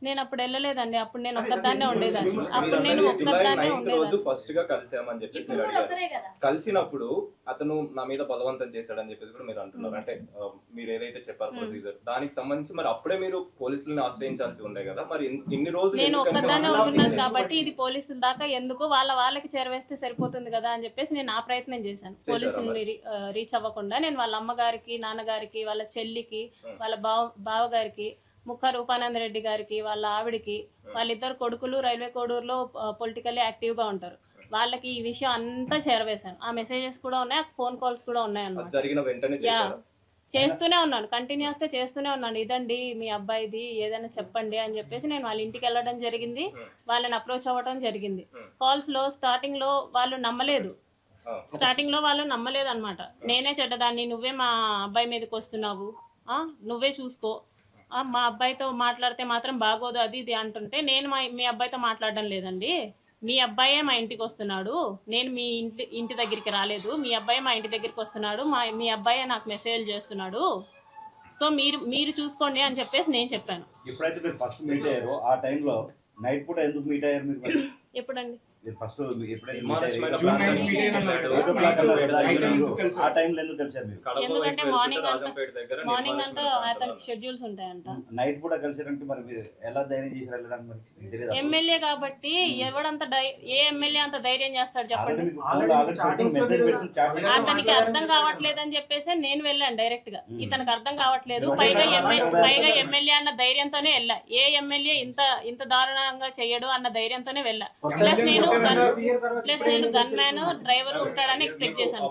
నేను అప్పుడు వెళ్ళలేదండి, అప్పుడు నేను ఒక్కదాన్నే ఉండేదాన్ని. మీరు అప్పుడు నేను అన్నది జూలై ఒక్కదాన్నే 9th రోజు ఉండేదాన్ని. ఫస్ట్ గా కలిసామని చెప్పేసి ఇప్పుడు మీరు కూడా అడిగారు. ఒకరే కదా. కలిసినప్పుడు అతను నా మీద బలవంతం చేశాడని చెప్పేసి కూడా మీరు అంటున్నారు. అంటే మీరు ఏదైతే చెప్పారు ప్రొసీజర్ దానికి సంబంధించి మరి అప్పుడే మీరు పోలీసులను ఆశ్రయించాల్సి ఉండే కదా. మరి ఇన్ని రోజులు నేను ఎందుకని ఒక్కదాన్నే మీరు ఉంటున్నాను ఆఫీస్ కాబట్టి ఇది పోలీసుల దాకా ఎందుకు వాళ్ళకి చేరవేస్తే సరిపోతుంది కదా అని చెప్పేసి నేను ఆ ప్రయత్నం చేశాను. పోలీసుల్ని రీచ్ అవ్వకుండా నేను వాళ్ళ అమ్మగారికి, నాన్నగారికి, వాళ్ళ చెల్లికి, వాళ్ళ బావగారికి, ముఖ రూపానంద రెడ్డి గారికి, వాళ్ళ ఆవిడికి, వాళ్ళిద్దరు కొడుకులు రైల్వే కోడూరులో పొలిటికల్లీ యాక్టివ్ గా ఉంటారు, వాళ్ళకి ఈ విషయం అంతా చేరవేశాను. ఆ మెసేజెస్ కూడా ఉన్నాయి, ఫోన్ కాల్స్ కూడా ఉన్నాయి అన్నమాట. జరిగిన వెంటనే చేశారు. చేస్తూనే ఉన్నాను, కంటిన్యూస్ గా చేస్తూనే ఉన్నాను. ఇదండి మీ అబ్బాయిది, ఏదైనా చెప్పండి అని చెప్పేసి నేను వాళ్ళ ఇంటికి వెళ్ళడం జరిగింది, వాళ్ళని అప్రోచ్ అవ్వడం జరిగింది. కాల్స్ లో స్టార్టింగ్ లో వాళ్ళు నమ్మలేదు, అనమాట. నేనే చెడ్డదాన్ని, నువ్వే మా అబ్బాయి మీదకి వస్తున్నావు, నువ్వే చూసుకో, మా అబ్బాయితో మాట్లాడితే మాత్రం బాగోదు, అది ఇది అంటుంటే నేను మీ అబ్బాయితో మాట్లాడడం లేదండి, మీ అబ్బాయే మా ఇంటికి వస్తున్నాడు, నేను మీ ఇంటి దగ్గరికి రాలేదు, మీ అబ్బాయి మా ఇంటి దగ్గరికి వస్తున్నాడు, మీ అబ్బాయే నాకు మెసేజ్ చేస్తున్నాడు, సో మీరు చూసుకోండి అని చెప్పేసి నేను చెప్పాను. ఎప్పుడైతే మీరు ఫస్ట్ మీట్ అయ్యారో ఆ టైంలో నైట్ పూట ఎందుకు మీట్ అయ్యారు మీరు? ఎప్పుడండి? ఫస్ట్ ఎప్పుడైతే ఆ టైంలో ఎందుకు కలిసారు మీరు? ఎందుకంటే మార్నింగ్ అంతా అతనికి షెడ్యూల్స్ ఉంటాయంట. నైట్ కూడా కలిసారంటే మరి మీరు ఎలా ధైర్యం చేసి వెళ్ళడానికి మరి తెలియదు. ఎమ్మెల్యే కాబట్టి ఏ ఎమ్మెల్యే అంత ధైర్యం చేస్తాడు చెప్పండి? అతనికి అర్థం కావట్లేదని చెప్పేసి నేను వెళ్ళాను డైరెక్ట్ గా. ఇతనికి అర్థం కావట్లేదు, పైగా ఎమ్మెల్యే అన్న ధైర్యంతోనే వెళ్ళా. ఏ ఎమ్మెల్యే ఇంత దారుణంగా చెయ్యడు అన్న ధైర్యంతోనే వెళ్ళా. ప్లస్ నేను గన్ మ్యాన్ డ్రైవర్ ఉంటాడని ఎక్స్పెక్ట్ చేశాను.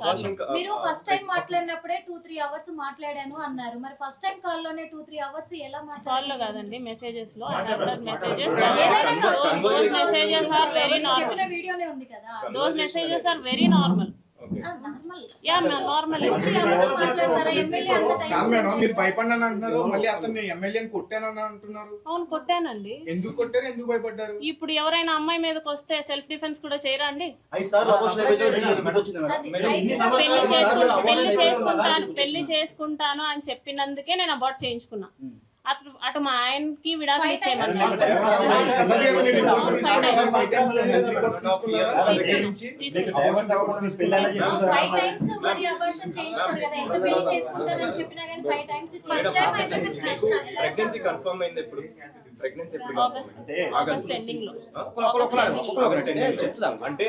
మీరు ఫస్ట్ టైం మాట్లాడినప్పుడే 2-3 అవర్స్ మాట్లాడాను అన్నారు, మరి ఫస్ట్ టైం కాల్ లోనే 2-3 అవర్స్ ఎలా మాట్లాడారు? కాల్ లో కాదండి, మెసేజెస్ లో. Messages are very normal. చెప్పిన వీడియోనే ఉంది కదా. Those messages are very normal. Normal. మీరు భయపడ్డాను అంటున్నారు, మళ్ళీ అతన్ని ఎమ్మెల్యేని కొట్టానని అంటున్నారు. అవును, కొట్టానండి. ఎందుకు కొట్టారు, ఎందుకు భయపడ్డారు? ఇప్పుడు ఎవరైనా అమ్మాయి మీదకి వస్తే సెల్ఫ్ డిఫెన్స్ కూడా చేయరా అండి? పెళ్లి చేసుకుంటాను అని చెప్పినందుకే నేను అబార్ట్ చేయించుకున్నా. అటు మా ఆయనకి విడాకులు ఇచ్చేయమన్నారు. ప్రెగ్నెన్సీ కన్ఫర్మ్ అయింది ఎప్పుడు? ప్రెగ్నెన్సీ ఆగస్ట్ ఎండింగ్ లో. అంటే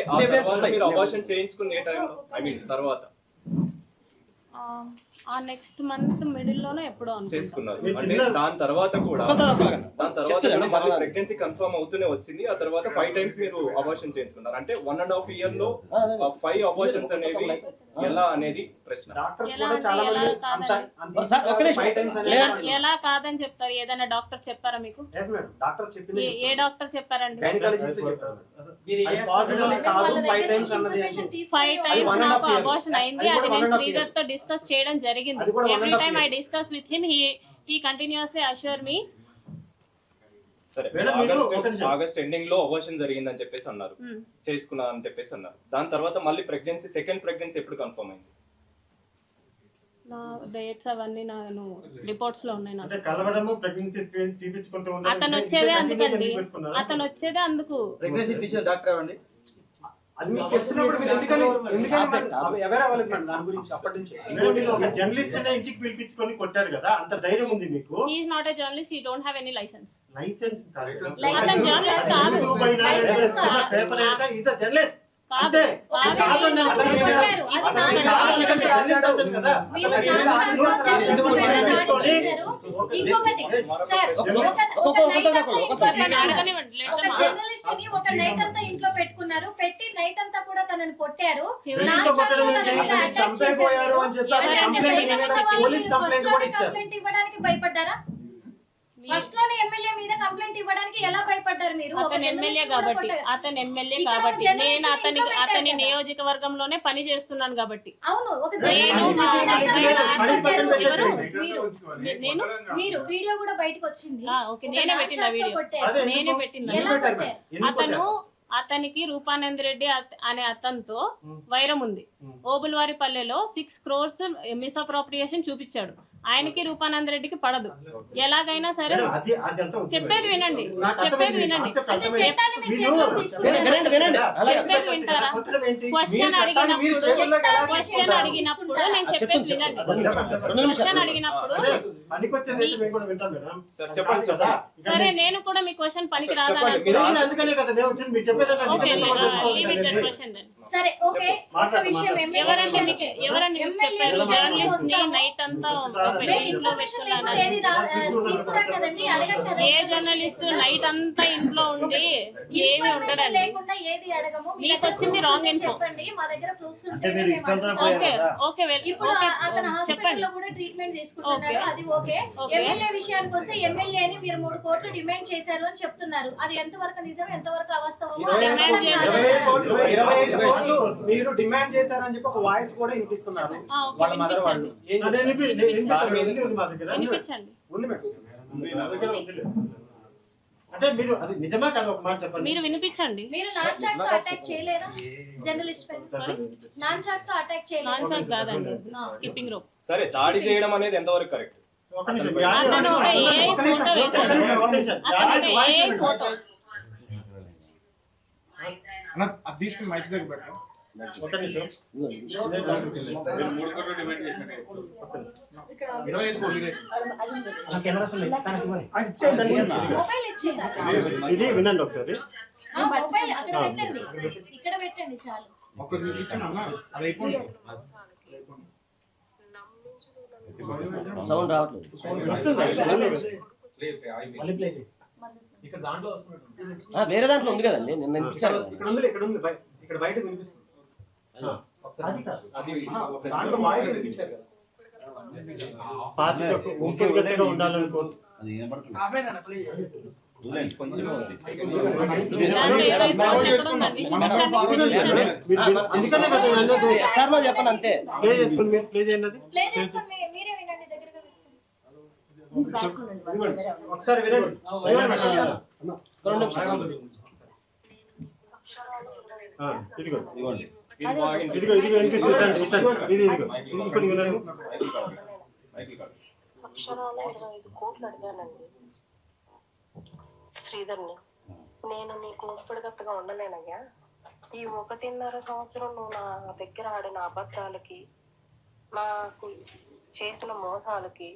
మీరు అబార్షన్ చేయించుకున్న ఏ టైంలో? ఐ మీన్ తర్వాత ఆ నెక్స్ట్ మంత్ మిడిల్ లోనే ఎప్పుడో చేసుకున్నారు. అంటే దాని తర్వాత కూడా ప్రెగ్నెన్సీ కన్ఫర్మ్ అవుతూనే వచ్చింది. ఆ తర్వాత 5 times మీరు అబార్షన్ చేయించుకున్నారు. అంటే 1.5 year లో 5 అబార్షన్స్ అనేవి ఎలా అనేది ప్రశ్న. ఎలా కాదని చెప్తారు? ఏదైనా డాక్టర్ చెప్పారా మీకు? ఏ డాక్టర్ చెప్పారండి? 5 times నాకు అబార్షన్ అయింది. అది నేను శ్రీధర్ తో డిస్కస్ చేయడం జరిగింది. Every time I discuss with him, he continuously assure me. సరే, ఆగస్ట్ ఎండింగ్ లో అబార్షన్ జరిగిందని చెప్పేసి అన్నారు, చేసుకున్నా అని చెప్పేసి అన్నారు. దాని తర్వాత మళ్ళీ ప్రెగ్నెన్సీ, సెకండ్ ప్రెగ్నెన్సీ ఎప్పుడు కన్ఫర్మ్ అయింది? నా డేట్స్ అవన్నీ నేను రిపోర్ట్స్ లో ఉన్నాయి. అతను వచ్చేదే అందుకండి, అతను వచ్చేదే అందుకు. ప్రెగ్నెన్సీ తీసిన డాక్టర్ అండి. అది మీకు తెలిసినప్పుడు మీరు ఎందుకని ఎవరు అవ్వాలి దాని గురించి? అప్పటి నుంచి ఒక జర్నలిస్ట్ అనే ఇంటికి పిలిపించుకొని కొట్టారు కదా, అంత ధైర్యం ఉంది మీకు? He is not a journalist, he don't have any license. License అతను జర్నలిస్ట్ కాదు. పేపర్ ఏంటా? Is a journalist. కాదు ఇంకొకటి సార్, ఒక నైట్ అంతా ఇంట్లో పెట్టుకున్నారు. పెట్టుకున్నారు, పెట్టి నైట్ అంతా కూడా తనని కొట్టారు. ఇంట్లో కొట్టడం ఏంటి? చంపైపోయారు అని చెప్పి అతను పోలీస్ కంప్లైంట్ కూడా ఇచ్చారు. కంప్లైంట్ ఇవ్వడానికి భయపడ్డారా? ఫస్ట్ లోనే ఎమ్మెల్యే మీద కంప్లైంట్ ఇవ్వడానికి ఎలా భయపడ్డారు మీరు? అతను ఎమ్మెల్యే కాబట్టి నేను అతని నియోజకవర్గంలోనే పని చేస్తున్నాను కాబట్టి. అవును, ఒక మీరు వీడియో కూడా బయటకు వచ్చింది. నేనే పెట్టిన వీడియో, నేనే పెట్టిన. అతనికి రూపానంద్ రెడ్డి అనే అతనితో వైరం ఉంది. ఓబుల్వారి పల్లెలో 6 crores మిస్అప్రోప్రియేషన్ చూపించాడు. ఆయనకి రూపానంద్ రెడ్డికి పడదు. ఎలాగైనా సరే చెప్పేది వినండి, చెప్పేది వినండి, చెప్పేది వింటారా? క్వశ్చన్ అడిగినప్పుడు నేను చెప్పేది వినండి. క్వశ్చన్ అడిగినప్పుడు సరే నేను కూడా మీ క్వశ్చన్ పనికి రాదని సరే ఓకే. ఒక విషయం, ఎవరండి చెప్పారు జర్నలిస్ట్ ని నైట్ అంతా ఏ జర్నలిస్ట్ నైట్ అంతా ఇంట్లో ఉండి ఏమి ఉండడం మీకు వచ్చింది రాంగ్ ఇన్ఫో. ఇప్పుడు అతను హాస్పిటల్లో కూడా ట్రీట్మెంట్ తీసుకుంటున్నాడు, అది ఓకే. ఎమ్మెల్యే విషయానికి వస్తే ఎమ్మెల్యేని మీరు 3 కోట్లు డిమాండ్ చేశారు అని చెప్తున్నారు. అది ఎంతవరకు నిజం, ఎంతవరకు అవాస్తవం? మీరు డిమాండ్ చేశారని చెప్పి ఒక వాయిస్ కూడా వినిపిస్తున్నారు వాళ్ళ మదర్ వాళ్ళు. అంటే మీరు అది నిజమా కాదు ఒక మాట చెప్పండి. మీరు వినిపించండి. మీరు నాన్చాట్ తో అటాక్ చేయలేదా? జర్నలిస్ట్ పై నాన్చాట్ తో అటాక్ చేయలేదా? నాన్చాట్ కాదండి, స్కిప్పింగ్ రోప్. సరే, దాడి చేయడం అనేది ఎంతవరకు కరెక్ట్? అది తీసుకుని మైక్ దగ్గర పెట్టండి. ఒక నిమిషం. 3 కోట్లు డిమాండ్ చేసినట్టు 25 కోట్లు మొబైల్ ఇచ్చేదా? ఇది వినండి ఒకసారి. మొబైల్ అక్కడ పెట్టండి, ఇక్కడ పెట్టండి చాలు. ఒక్కటి ఇచ్చాను అన్న, అది అయిపోయింది. సౌండ్ రావట్లేదు. వేరే దాంట్లో ఉంది కదండి, నిన్న ఇచ్చారు. ఇక్కడ బయట వినిపిస్తుంది. పార్టీకి ఊపిరిగతిగా ఉండాలనుకో. చెప్పండి అంతే. ప్లే చేసుకుని ప్లే చేయండి, మీరే వినండి దగ్గరగా. ఒకసారి వినండి. ఇదిగో ఇదిగో వినిపిస్తుంది. ఇది ఇప్పుడు వినండి. అక్షరాల 25 కోట్లు అడిగానండి శ్రీధర్ని. నేను నీకు ముప్పడిగత్తగా ఉండలేనయ్యా. ఈ 1.5 సంవత్సరం నువ్వు నా దగ్గర ఆడిన అబద్ధాలకి, నాకు చేసిన మోసాలకి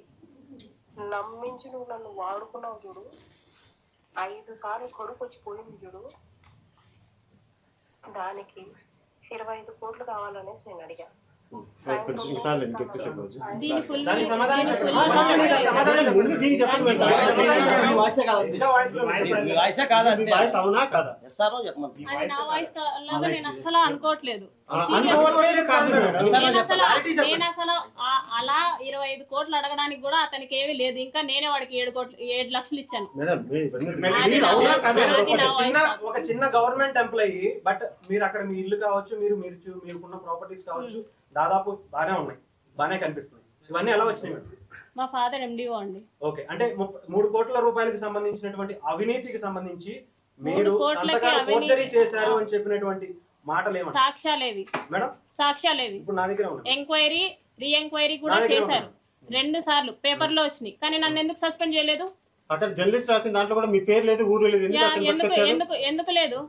నమ్మించి నువ్వు నన్ను వాడుకున్నావు చూడు. 5 సార్లు కొడుకు వచ్చి పోయింది చూడు. దానికి 25 కోట్లు కావాలనేసి నేను అడిగా. దీని ఫుల్ నా వాయిస్ లాగా నేను అస్సలు అనుకోవట్లేదు. నేను అసలు అలా 25 కోట్లు అడగడానికి కూడా అతనికి ఏమీ లేదు. ఇంకా నేనే వాడికి 7 లక్షలు ఇచ్చాను. ఒక చిన్న గవర్నమెంట్ ఎంప్లాయీ, బట్ మీరు అక్కడ మీ ఇల్లు కావచ్చు, మీరుకున్న ప్రాపర్టీస్ కావచ్చు, దాదాపు బానే ఉన్నాయి, బానే కనిపిస్తున్నాయి. ఇవన్నీ ఎలా వచ్చినాయి? మా ఫాదర్ ఎండిఓ అండి. ఓకే, అంటే 3 కోట్ల రూపాయలకి సంబంధించినటువంటి అవినీతికి సంబంధించి మీరు సంతకాలు ఫోర్జరీ చేశారు అని చెప్పినటువంటి మాటలు ఏమంటారు? సాక్ష్యాలేవి మేడం? సాక్ష్యాలేవి ఇప్పుడు నా దగ్గర ఉన్నాయి. ఎంక్వైరీ, రీ ఎంక్వైరీ కూడా చేశారు 2 సార్లు, పేపర్లో వచ్చినాయి. కానీ నన్ను ఎందుకు సస్పెండ్ చేయలేదు? అక్కడ జర్నలిస్ట్ రాసిన దాంట్లో కూడా మీ పేరు లేదు, ఊరు లేదు. ఎందుకు లేదు?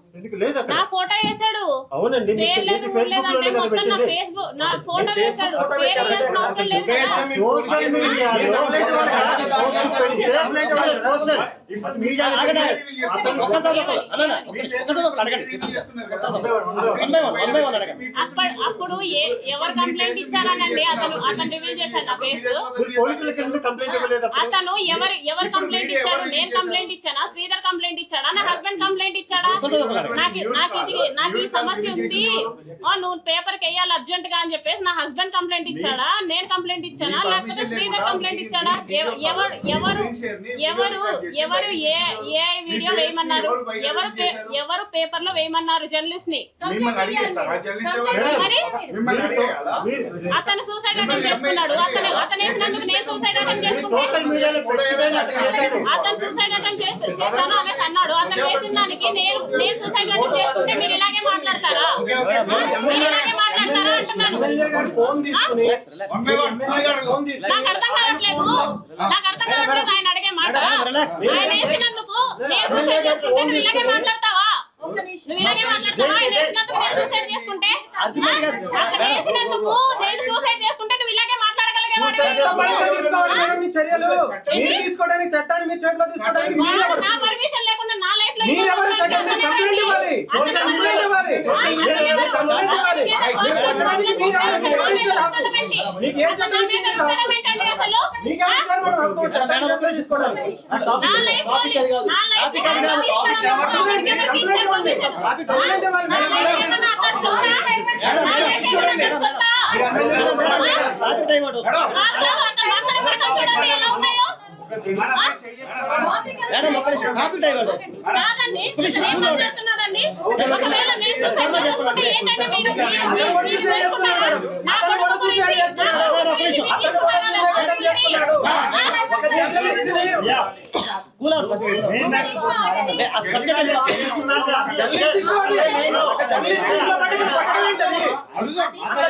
నా ఫోటో వేసాడు. అవునండి, నా ఫోటో వేసాడు. సోషల్ మీడియాలో అప్పుడు ఎవరు కంప్లైంట్ ఇచ్చారనండి? అతను రివీల్ చేశాడు నా ఫేస్. పోలీసులకి ఎందుకు కంప్లైంట్ ఇవ్వలేదు? అతను ఎవరు కంప్లైంట్ కంప్లైంట్ ఇచ్చాడు? నేను కంప్లైంట్ ఇచ్చానా? శ్రీధర్ కంప్లైంట్ ఇచ్చాడా? నా హస్బెండ్ కంప్లైంట్ ఇచ్చాడా? నాకు ఈ సమస్య ఉంది, నువ్వు పేపర్ కి వేయాలి అర్జెంట్ గా అని చెప్పేసి నా హస్బెండ్ కంప్లైంట్ ఇచ్చాడా? నేను కంప్లైంట్ ఇచ్చానా? లేకపోతే శ్రీధర్ కంప్లైంట్ ఇచ్చాడా? ఎవరు ఏ వీడియో వేయమన్నారు? ఎవరు పేపర్ లో వేయమన్నారు జర్నలిస్ట్ ని? అతను సూసైడ్ అటెంప్ట్ చేసుకున్నాడు. అతను వేసినందుకు నేను సూసైడ్ అటెంప్ట్ చేసుకుంటే అతను సూసైడ్ అటెంప్ట్ చేశాను అనేసి అన్నాడు. అతను వేసిన దానికి నేను సూసైడ్ అటెంప్ట్ చేసుకుంటే మీరు ఇలాగే మాట్లాడతారా? మీరు ఇలాగే మాట్లాడతారా అంటున్నాను. నాకు అర్థం కావట్లేదు ఆయన అడిగే మాట. ఆయన వేసినందుకు నేను సూసైడ్ చేసుకుంటే నువ్వు ఇలాగే మాట్లాడతావా? నువ్వు ఇలాగే మాట్లాడతావా? ఆయన వేసినందుకు నేను సూసైడ్ చేసుకుంటే, అతను వేసినందుకు నేను సూసైడ్ చేసుకుంటే నువ్వు ఇలాగే మాట్లాడగలిగేవాడు. తీసుకోవడానికి చట్టాన్ని మీరు చేతిలో తీసుకోవడానికి నా పర్మిషన్ లేకుండా నా లైఫ్ లో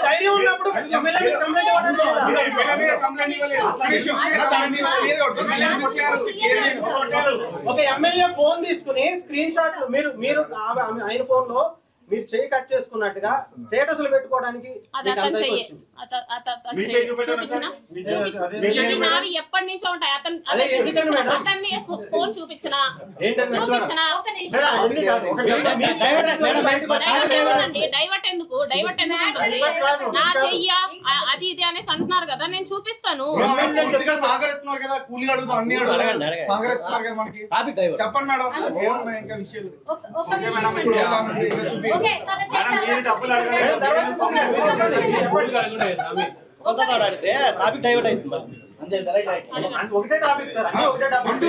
ధైర్యం ఉన్నప్పుడు ఒక ఎమ్మెల్యే ఫోన్ తీసుకుని స్క్రీన్ షాట్ మీరు ఆయన ఫోన్ లో మీరు చేయి కట్ చేసుకున్నట్టుగా స్టేటస్ పెట్టుకోవడానికి నావి ఎప్పటి నుంచో ఉంటాయి. అతన్ని ఫోన్ చూపించిన డైవర్ట్ ఎందుకు నా చెయ్య అది ఇది అనేసి అంటున్నారు కదా, నేను చూపిస్తాను. సాగరిస్తున్నారు కదా, కూలి అడుగుతూ అన్ని సాగరిస్తున్నారు కదా మనకి. చెప్పండి మేడం, ఏమన్నా ఇంకా విషయాలు? ట్రాఫిక్ డైవర్ట్ అవుతుంది. ఒకటే టాపిక్ సార్, ఒకటే టాపిక్.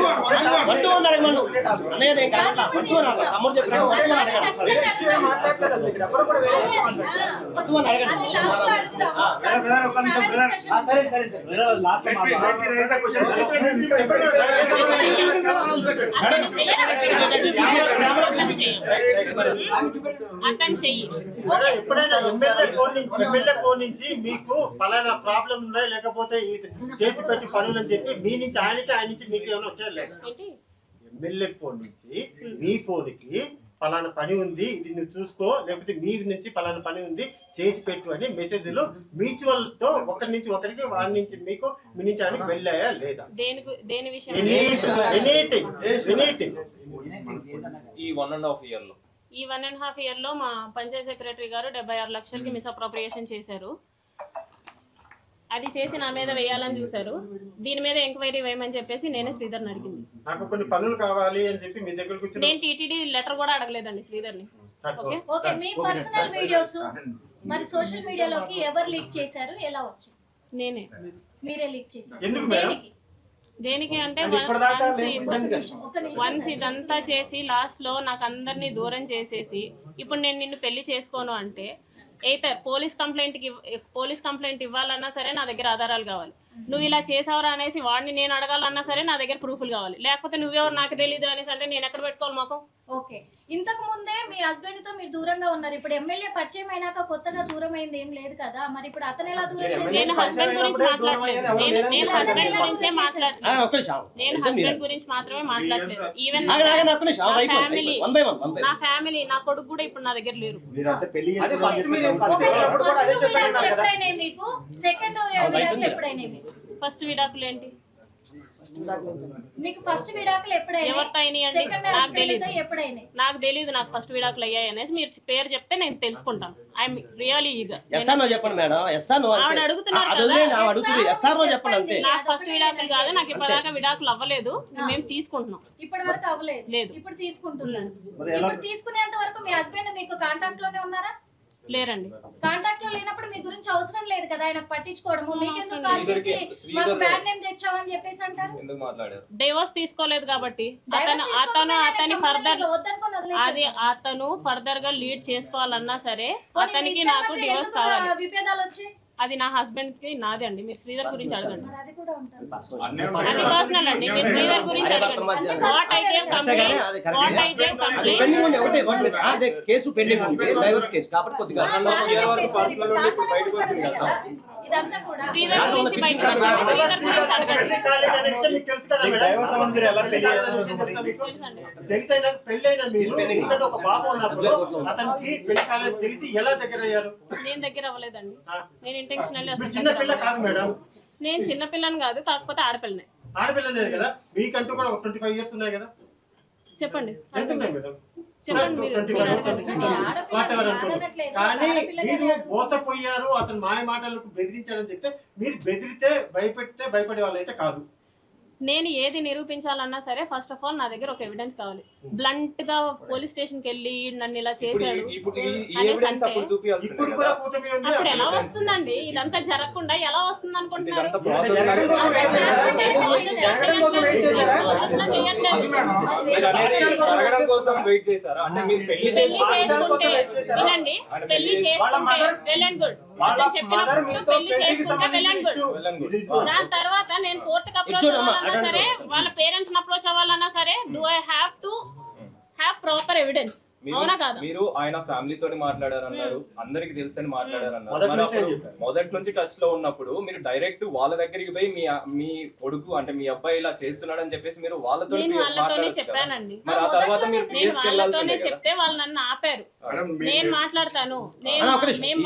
ఎప్పుడైనా ఎమ్మెల్యే ఫోన్ నుంచి మీకు పలానా ప్రాబ్లం ఉందా లేకపోతే చేసి పెట్టి పనులు అని చెప్పి మీ నుంచి ఆయనకి, ఆయన నుంచి మీకు ఏమైనా వచ్చారు? ఎమ్మెల్యే ఫోన్ నుంచి మీ ఫోన్ కి పలానా పని ఉంది, ఇది నువ్వు చూసుకో, లేకపోతే మీ నుంచి పలానా పని ఉంది చేసి పెట్టు అని మెసేజ్లు మ్యూచువల్ తో ఒకరి నుంచి ఒకరికి, వాడి నుంచి మీకు, మీ నుంచి ఆయనకి వెళ్ళాయా లేదా? ఎనీథింగ్ ఈ 1.5 year లో ఈ 1.5 year లో మా పంచాయత్ సెక్రటరీ గారు 76 లక్షలకి మిస్అప్రోప్రియేషన్ చేశారు. అది చేసి నా మీద వేయాలని చూసారు. దీని మీద ఎంక్వైరీ వేయమని చెప్పేసి నేనే శ్రీధర్ని అడిగింది. నాకు కొన్ని పనులు కావాలి అని చెప్పి మీ దగ్గరకు వచ్చి నేను టీటీడీ లెటర్ కూడా అడగలేదండి శ్రీధర్ని. ఓకే, మీ పర్సనల్ వీడియోస్ మరి సోషల్ మీడియాలోకి ఎవరు లీక్ చేశారు, ఎలా వచ్చాయి? నేనే. మీరే లీక్ చేశారు? ఎందుకు మేడం? దేనికి అంటే వన్స్ ఇదంతా చేసి లాస్ట్ లో నాకు అందరినీ దూరం చేసేసి ఇప్పుడు నేను నిన్ను పెళ్లి చేసుకోను అంటే అయితే పోలీస్ కంప్లైంట్ ఇవ్వాలన్నా సరే నా దగ్గర ఆధారాలు కావాలి. నువ్వు ఇలా చేసావరా అనేసి వాడిని నేను అడగాలన్నా సరే నా దగ్గర ప్రూఫ్లు కావాలి. లేకపోతే నువ్వెవరు నాకు తెలియదు అనేసి అంటే నేను ఎక్కడ పెట్టుకోవాలి మాకు? ఓకే, ఇంతకు ముందే మీ హస్బెండ్ తో మీరు దూరంగా ఉన్నారు. ఇప్పుడు ఎమ్మెల్యే పరిచయం అయినాక కొత్తగా దూరం అయింది ఏం లేదు కదా, మరి ఇప్పుడు అతను ఎలా దూరం చేశారు? నేను హస్బెండ్ గురించి మాట్లాడలేదు. నేను హస్బెండ్ గురించే మాట్లాడలేదు. నేను హస్బెండ్ గురించి మాత్రమే మాట్లాడలేదు. ఈవెన్ నా ఫ్యామిలీ, నా కొడుకు కూడా ఇప్పుడు నా దగ్గర లేరు. ఫస్ట్ విడాకులు ఏంటి? మీకు ఫస్ట్ విడాకులు ఎప్పుడైనా ఎవరితో అయినాయండి? సెకండ్ నాకు తెలీదు. హస్బెండ్ ఎప్పుడైనా నాకు తెలియదు నాకు ఫస్ట్ విడాకులు అయ్యాయి అనేసి మీరు పేరు చెప్తే నేను తెలుసుకుంటాను. I'm really eager. Yes or no చెప్పండి మేడం, ఎస్ఆర్ నో ఆవిడ అడుగుతున్నారు అది వదిలేండి, ఆవిడ అడుగుతుంది ఎస్ఆర్ నో చెప్పండి అంతే. నాకు ఫస్ట్ విడాకులు కాదు, నాకు ఇప్పటిదాకా విడాకులు అవ్వలేదు, మేము తీసుకుంటున్నాం. ఇప్పటి వరకు అవ్వలేదు, లేదు. ఇప్పుడు తీసుకుంటున్నారు. ఇప్పుడు తీసుకునేంత వరకు మీ హస్బెండ్ మీకు కాంటాక్ట్ లోనే ఉన్నారా? లేరండి. కాంటాక్ట్ లో లేనప్పుడు మీ గురించి అవసరం లేదు కదా ఆయన పట్టించుకోవడము. మీకెందుకు కాల్ చేసి మాకు బ్యాడ్ నేమ్ తెచ్చావని చెప్పేసి అంటారు? ఎందుకు మాట్లాడారు? డైవోర్స్ తీసుకోలేదు కాబట్టి అతను ఫర్దర్ గా లీడ్ చేసుకోవాలన్నా సరే అతనికి నాకు డివోర్స్ కావాలి. విభేదాలు వచ్చి అది నా హస్బెండ్ కి నాదే అండి. మీరు శ్రీధర్ గురించి అడగండి, అది కూడా ఉంటుంది. అది పర్సనల్ అండి. మీరు శ్రీధర్ గురించి అడగండి. What I gave complaint, what I gave complaint. Pending ఉంది, ఒకటే అదే కేసు పెండింగ్ ఉంది, డైవర్స్ కేసు కాబట్టి కొద్దిగా ఇదంతా కూడా శ్రీధర్ గురించి బయటకు వచ్చింది. శ్రీధర్ గురించి అడగండి. తెలిసైనా పెళ్ళైనా మీరు మీకంటే ఒక బాబు ఉన్నప్పుడు అతనికి పెళ్లి కాలేదు తెలిసి ఎలా దగ్గర అయ్యారు? నేను దగ్గర అవ్వలేదండి. నేను ఇంటెన్షనల్లీ మీరు చిన్న పిల్ల కాదు మేడం. నేను చిన్న పిల్లని కాదు, కాకపోతే ఆడపిల్లనే. ఆడపిల్లనే కదా, మీకంటూ కూడా ఒక 25 years ఉన్నాయి కదా. చెప్పండి, ఎంత ఉన్నాయి మేడం? చెప్పండి మీరు. కానీ మీరు మోసపోయారు, అతను మాయ మాటలకు బెదిరించారని చెప్తే మీరు బెదిరితే భయపెడితే భయపడే వాళ్ళు అయితే కాదు. నేను ఏది నిరూపించాలన్నా సరే ఫస్ట్ ఆఫ్ ఆల్ నా దగ్గర ఒక ఎవిడెన్స్ కావాలి. బ్లంట్ గా పోలీస్ స్టేషన్ కి వెళ్ళి నన్ను ఇలా చేశాడు ఇప్పుడు కూడా కూటమి ఉంది. అప్పుడు ఎలా వస్తుందండి? ఇదంతా జరగకుండా ఎలా వస్తుంది అనుకుంటున్నారు? జరగడం కోసం వెయిట్ చేశారా? అంటే మీరు పెళ్లి చేసుకుంటే వినండి, పెళ్లి చేసుకుంటే వెల్ అండ్ గుడ్. పెళ్లి చేసుకుంటే వెల్ అండ్ గుడ్. దాని తర్వాత నేను కోర్టుకు అప్రోచ్ అవ్వాలన్నా సరే, వాళ్ళ పేరెంట్స్ అప్రోచ్ అవ్వాలన్నా సరే, do I have to have proper evidence? అవునా కాదా? మీరు ఆయన ఫ్యామిలీ తోని మాట్లాడారన్నారు, అందరికి తెలుసని మాట్లాడారన్నారు. మొదటి నుంచి టచ్ లో ఉన్నప్పుడు మీరు డైరెక్ట్ వాళ్ళ దగ్గరికి పోయి మీ కొడుకు అంటే మీ అబ్బాయి ఇలా చేస్తున్నాడు అని చెప్పేసి మీరు వాళ్ళతో చెప్పానండి. మరి ఆ తర్వాత మీరు నేను వాళ్ళతోనే చెప్తే వాళ్ళు నన్ను ఆపారు. నేను మాట్లాడతాను, మేము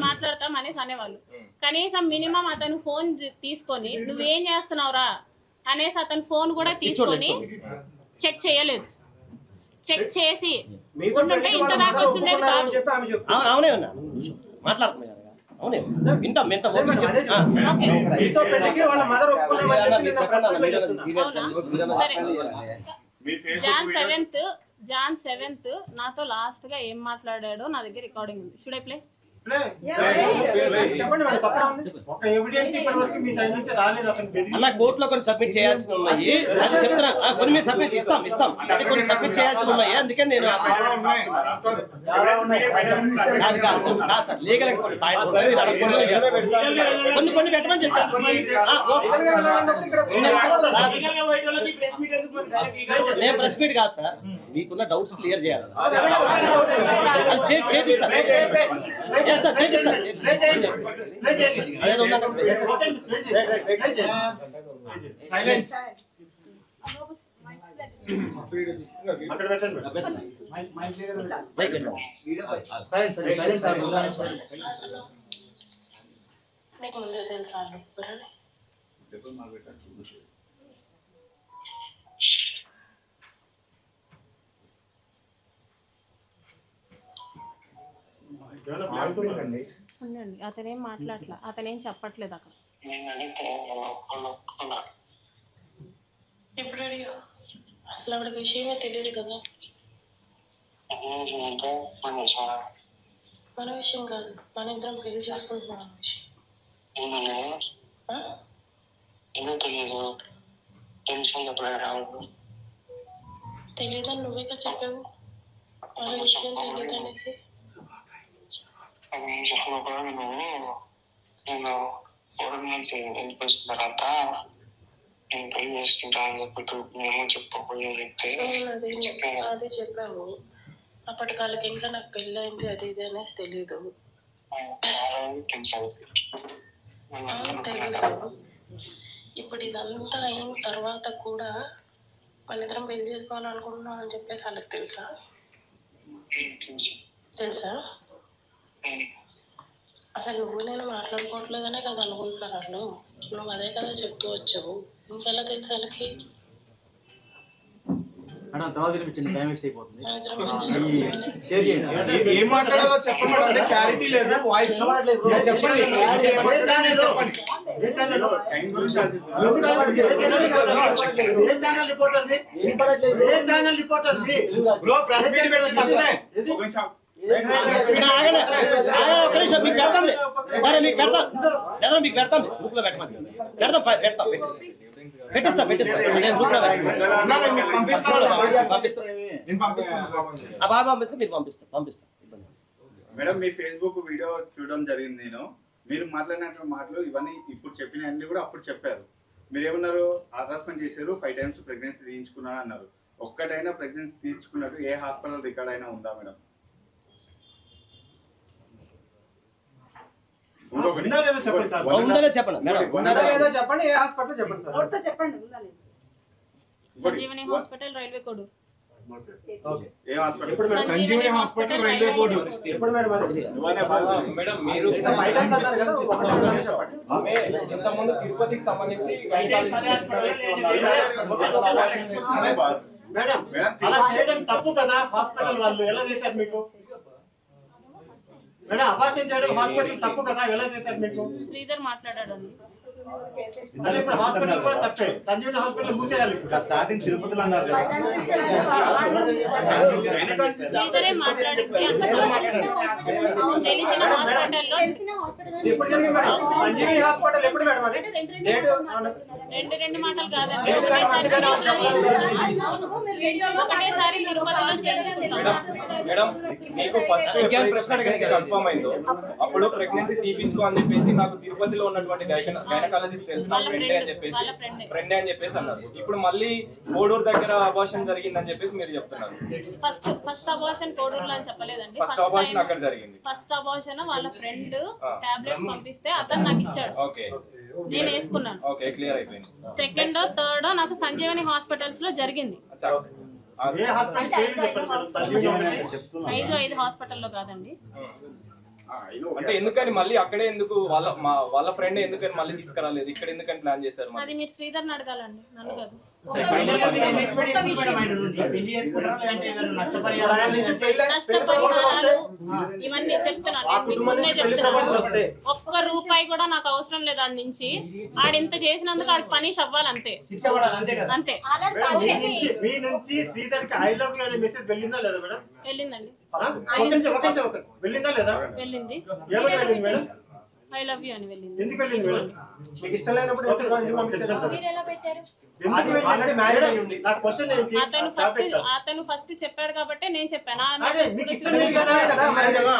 మాట్లాడతాం అనేసి అనేవాళ్ళు. కనీసం మినిమం అతను ఫోన్ తీసుకొని నువ్వేం చేస్తున్నావురా అనేసి అతను ఫోన్ కూడా తీసుకొని చెక్ చేయలేదు. చెక్ చేసి ఉంటే ఇంత దాకా వచ్చిండేది కాదు. అవునే ఉన్నా మాట్లాడుతున్నా, అవునే వింటాం వింటాం. సరే, జాన్ 7th నాతో లాస్ట్ గా ఏం మాట్లాడాడో నా దగ్గర రికార్డింగ్ ఉంది. Should I play? అలా కోర్టులో కొన్ని సబ్మిట్ చేయాల్సి ఉన్నాయి, అది చెప్తున్నా. కొన్ని మీరు సబ్మిట్ ఇస్తాం అది కొన్ని సబ్మిట్ చేయాల్సి ఉన్నాయి. అందుకే నేను లీగల్ కొన్ని పెట్టమని చెప్తాను. మేము ప్రెస్ మీట్ కాదు సార్, మీకున్న డౌట్స్ క్లియర్ చేయాలి. చేపిస్తాను. నీకు ముందే తెలుసా? ఉండండి, అతనేం మాట్లాడట్లా, అతనేం చెప్పట్లేదు అక్కడ. ఇప్పుడు అసలు ఆవిడకి విషయమే తెలియదు కదా. మన విషయం కాదు, మన ఇద్దరం పెళ్లి చేసుకుంటున్నాం అన్న విషయం. తెలీదని నువ్వేగా చెప్పావు, మన విషయం తెలియదు అనేసి. నేను ఊరి నుంచి ఇంటికి వచ్చిన తర్వాత నేను పెళ్లి చేసుకుంటా అని చెప్పి మేము చెప్పబోయే చెప్తే అదే చెప్పావు. అప్పటి కాళ్ళకి ఇంకా నాకు పెళ్ళి అయింది అది ఇది అనేసి తెలీదు. తెలుసు. ఇప్పుడు ఇదంతా అయిన తర్వాత కూడా వాళ్ళిద్దరం పెళ్లి చేసుకోవాలనుకుంటున్నాం అని చెప్పేసి వాళ్ళకి తెలుసా? అసలు నువ్వు నేను మాట్లాడుకోవట్లేదనే కదా అనుకుంటున్నాను. నువ్వు అదే కదా చెప్తూ వచ్చావు, ఇంకెలా తెలుసు వాళ్ళకి? ఏం మాట్లాడాలో చెప్పండి, క్లారిటీ లేదు వాయిస్. చెప్పండి బ్రో, ప్రెస్ మీట్ పెట్టండి. మేడం మీ ఫేస్బుక్ వీడియో చూడడం జరిగింది. మీరు మాట్లాడిన మాటలు ఇవన్నీ ఇప్పుడు చెప్పిన అన్ని కూడా అప్పుడు చెప్పారు. మీరు ఏమన్నారు, హరాస్మెంట్ చేశారు, 5 times ప్రెగ్నెన్సీ తీయించుకున్నాను అన్నారు. ఒక్కటైనా ప్రెగ్నెన్సీ తీయించుకున్నట్టు ఏ హాస్పిటల్ రికార్డ్ అయినా ఉందా మేడం? చెప్పండి, ఏ హాస్పిటల్ చెప్పండి sir. Sanjeevani hospital, railway code. ఏ hospital? Sanjeevani hospital, railway code. ఎప్పుడు మేడం అది? మేడం మీరు 5 times అన్నారు కదా, ఒకటి చెప్పండి. ఆమె ఇంతకుముందు తిరుపతికి సంబంధించి మేడం అలా చేయడం తప్పు కదా. హాస్పిటల్ వాళ్ళు ఎలా చేశారు మీకు? మేడం అబార్షన్ చేయడం హాస్పిటల్ తప్పు కదా, ఎలా చేశారు మీకు? శ్రీధర్ మాట్లాడాడండి. అంటే ఇప్పుడు హాస్పిటల్ కూడా తప్పే. సంజీవని హాస్పిటల్ మూసేయాలి. స్టార్టింగ్ తిరుపతిలో అన్నారు కదా. శ్రీధరే మాట్లాడింది. తెలిసిన హాస్పిటల్లో ఎప్పుడు జరిగింది మేడం? సంజీవని హాస్పిటల్ ఎప్పుడు మేడం అది? డేట్ రెండు మాటలు కాదండి, ఒకటేసారి తిరుపతిలో చేయించుకుంటాం. మేడం మీకు ఫస్ట్ ప్రెగ్నెన్సీ కన్ఫర్మ్ అయిందో అప్పుడు ప్రెగ్నెన్సీ తీపించుకో అని చెప్పేసి నాకు తిరుపతిలో ఉన్నటువంటి గైనకాలజిస్ట్ తెలిసిన ఫ్రెండే అని చెప్పేసి అన్నారు. ఇప్పుడు మళ్ళీ కోడూరు దగ్గర అబార్షన్ జరిగిందని చెప్పేసి మీరు చెప్తున్నారు. ఫస్ట్ అబార్షన్ కోడూరులో అని చెప్పలేదండి. ఫస్ట్ అబార్షన్ అక్కడ జరిగింది. ఫస్ట్ అబార్షన్ వాళ్ళ ఫ్రెండ్ టాబ్లెట్స్ పంపిస్తే అతను నాకు ఇచ్చాడు. ఓకే, నేను వేసుకున్నాను. ఓకే, క్లియర్ అయిపోయింది. సెకండ్ థర్డ్ నాకు సంజీవని హాస్పిటల్స్ లో జరిగింది. ఏ హాస్పిటల్ పేరు చెప్పండి మేడం. సంజీవని 5 హాస్పిటల్లో కాదండి. అంటే ఎందుకని మళ్ళీ అక్కడే ఎందుకు వాళ్ళ ఫ్రెండ్ ఎందుకని మళ్ళీ తీసుకురాలేదు, ఇక్కడ ఎందుకని ప్లాన్ చేశారు? అది మీరు శ్రీధర్ని అడగాలండి, నన్ను కాదు. నష్టపరిహారాలు ఇవన్నీ చెప్తున్నాను, ఒక్క రూపాయి కూడా నాకు అవసరం లేదు ఆడి నుంచి. ఆడింత చేసినందుకు ఆడికి పనిష్ అవ్వాలి, అంతే అంతే. మీ నుంచి శ్రీధర్కి ఐ లవ్ యూ అనే మెసేజ్ వెళ్ళిందా లేదా మేడం? వెళ్ళిందండి. వెళ్ళిందా లేదా? వెళ్ళింది. ఏమని వెళ్ళింది మేడం? ఐ లవ్ యూ అని వెళ్ళింది. ఎందుకు వెళ్ళింది మేడం? మీకు ఇష్టం లేనప్పుడు మీరు ఎలా పెట్టారు? అతను ఫస్ట్ చెప్పాడు కాబట్టి నేను చెప్పాను.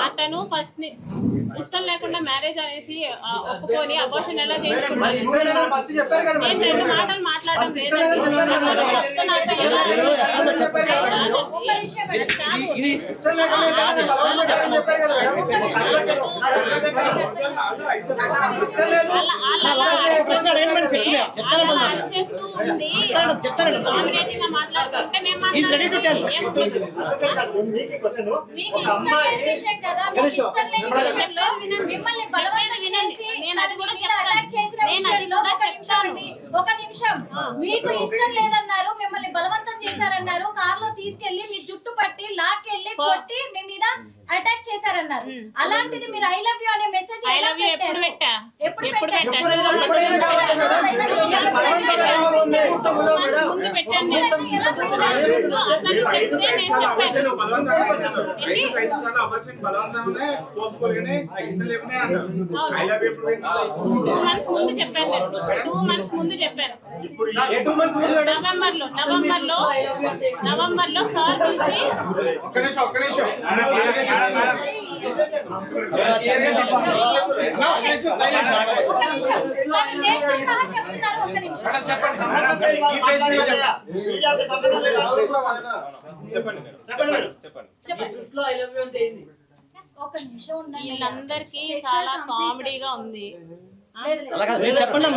అతను ఫస్ట్ ఇష్టం లేకుండా మ్యారేజ్ అనేసి ఒప్పుకొని అబార్షన్ ఎలా చేసుకున్నాను. నేను 2 మాటలు మాట్లాడడం లేదండి. మిమ్మల్ని బలవంతం చేసి అటాక్ చేసిన విషయంలో ఒక నిమిషం, మీకు ఇష్టం లేదన్నారు, మిమ్మల్ని బలవంతం చేశారన్నారు, కార్ లో తీసుకెళ్లి మీ జుట్టు పట్టి లాక్కెళ్ళి కొట్టి మీ మీద అటాక్ చేశారన్నారు. అలాంటిది మీరు ఐ లవ్ యూ అనే మెసేజ్ ఎప్పుడు నవంబర్ లో సార్ నుంచి ఒక్క నిమిషం వీళ్ళందరికీ చాలా కామెడీగా ఉంది. చెప్పండి.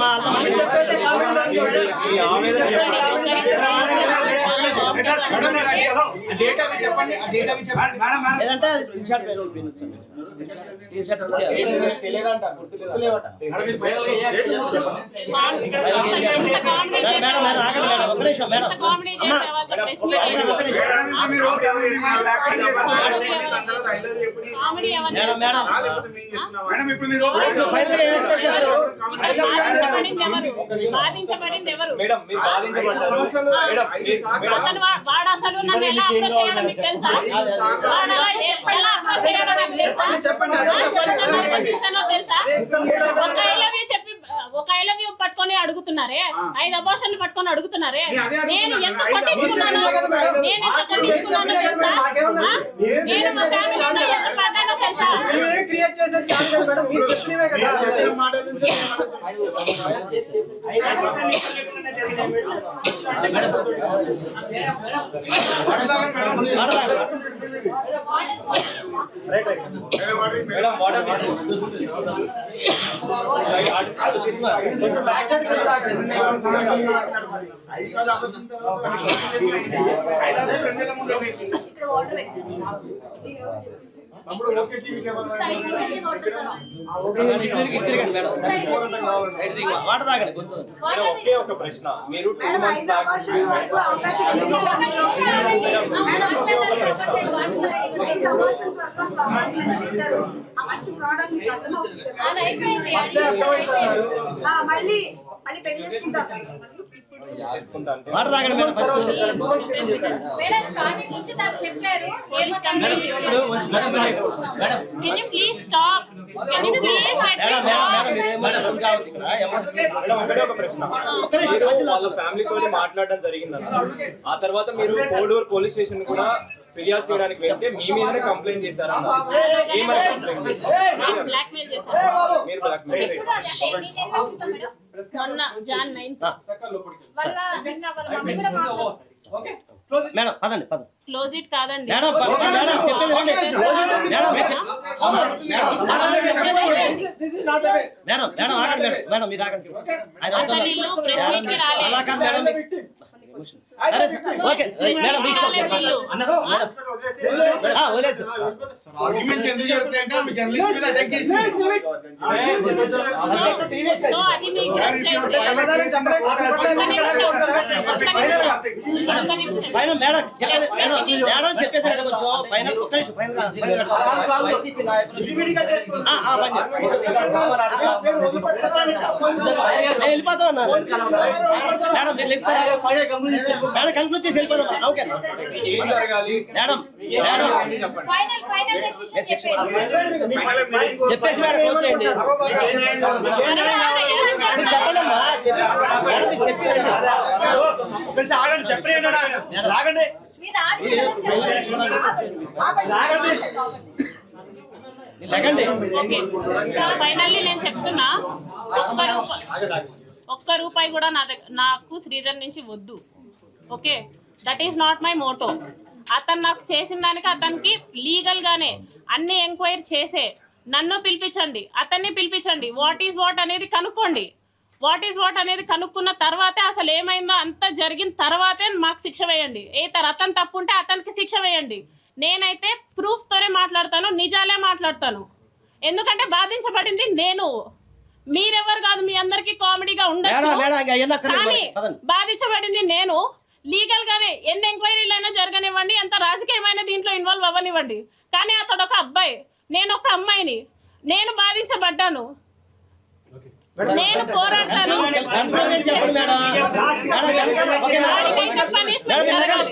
డేట్ అవి చెప్పండి, ఆ డేట్ అవి చెప్పండి. లేదంటే అది స్క్రీన్ షాట్ స్క్రీన్ షాట్ తెలియదంట, గుర్తులేదట. మేడం మేడం ఆగండి మేడం, ఒక్క నిమిషం మేడం. కామెడీ చేసే వాళ్ళతో ప్రెస్ మీట్ ఒక్క నిమిషం కామెడీ ఎవరు మేడం మేడం మేడం ఇప్పుడు మీరు ఫైనల్ గా ఏం ఎక్స్పెక్ట్ చేస్తారు? బాధించబడింది ఎవరు? మేడం మీరు బాధించబడ్డారు. మేడం అతను వాడు అసలు నన్ను ఎలా అప్రోచ్ చేయడం మీకు తెలుసా? వాడు ఎలా అప్రోచ్ చేయడం నాకు తెలుసా? తెలుసా? ఒక ఐ లవ్ యూ చెప్పి ఒక ఐ లవ్ యూ పట్టుకొని అడుగుతున్నారే, 5 అబార్షన్లు పట్టుకొని అడుగుతున్నారే. నేను ఎంత కొట్టించుకున్నాను తెలుసా? నేను మా ఫ్యామిలీలో ఎంత పడ్డానో తెలుసా? క్రియేట్ చేసేది కాదు మేడం, మీరు చెప్పినవే కదా. మేడం వాటర్ వాటర్ తాగండి కొంచెం. ఒకే ఒక ప్రశ్న, మీరు 2 months బ్యాక్ చేసుకుంటా అంటే వాటర్ తాగండి మేడం ఫస్ట్. మేడం స్టార్టింగ్ నుంచి నాకు చెప్పారు Can you please stop? Can you please let me madam talk? Madam ఒకటే ఒక ప్రశ్న, మీరు వాళ్ళ ఫ్యామిలీ తోటి మాట్లాడడం జరిగిందన్న, ఆ తర్వాత మీరు కోడూరు పోలీస్ స్టేషన్ కూడా ఫిర్యాదు చేయడానికి వెళ్తే మీ మీదనే కంప్లైంట్ చేశారన్న. ఏమని కంప్లైంట్ చేశారు? Blackmail చేశారు. మీరు బ్లాక్మెయిల్ మొన్న Jan 9th మేడం పదండి పదండి క్లోజ్ ఇట్ కాదండి. మేడం మేడం చెప్పేది వినండి. మేడం మేడం ఆగండి మేడం, మేడం మీరు ఆగండి. ఆయన అసలు వీళ్ళు ప్రెస్ మీట్ కి రాలేదు. అలా కాదు మేడం. సరే ఓకే మేడం మీ ఇష్టం. వీళ్ళు వదిలేదు. ఆర్గ్యుమెంట్స్ ఎందుకు జరుగుతాయంటే ఆమె జర్నలిస్ట్ మీద అటాక్ చేసింది. సో అది మీకు ఫైనల్ మేడం చెప్పేది మేడం మేడం చెప్పేది రండి కొంచెం ఫైనల్ ఒక్క నిమిషం ఫైనల్ వెళ్ళిపోతా ఉన్నారు మేడం మీరు నెక్స్ట్ మేడం కంక్లూడ్ చేసి వెళ్ళిపోతాం. ఓకే ఏం జరగాలి మేడం మేడం ఫైనల్ డెసిషన్ చెప్పండి. చెప్పేసి మేడం క్లోజ్ చేయండి. మీరు చెప్పండమ్మా మేడం మీరు చెప్పేసి రాగండి. మీరు ఆగి లేకండి. ఫైనల్లీ నేను చెప్తున్నా, ఒక్క రూపాయి కూడా నాకు శ్రీధర్ నుంచి వద్దు. Okay, that is not my Moto. అతను నాకు చేసిన దానికి అతనికి లీగల్ గానే అన్ని ఎంక్వైరీ చేసే నన్ను పిలిపించండి, అతన్ని పిలిపించండి, వాట్ ఈస్ వాట్ అనేది కనుక్కోండి. వాట్ ఈస్ వాట్ అనేది కనుక్కున్న తర్వాతే అసలు ఏమైందో అంతా జరిగిన తర్వాతే మాకు శిక్ష వేయండి. అతను తప్పు ఉంటే అతనికి శిక్ష వేయండి. నేనైతే ప్రూఫ్ తోనే మాట్లాడతాను, నిజాలే మాట్లాడతాను. ఎందుకంటే బాధించబడింది నేను, మీరెవరు కాదు. మీ అందరికి కామెడీగా ఉండొచ్చు, కానీ బాధించబడింది నేను. లీగల్ గానే ఎన్ని ఎంక్వైరీలు అయినా జరగనివ్వండి, ఎంత రాజకీయమైన దీంట్లో ఇన్వాల్వ్ అవ్వనివ్వండి, కానీ అతడు ఒక అబ్బాయి, నేను ఒక అమ్మాయిని, నేను బాధించబడ్డాను, నేను పోరాడతాను. వాడికైతే పనిష్మెంట్ జరగాలి.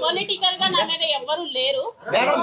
పొలిటికల్ గా నా మీద ఎవ్వరు లేరు. మేడం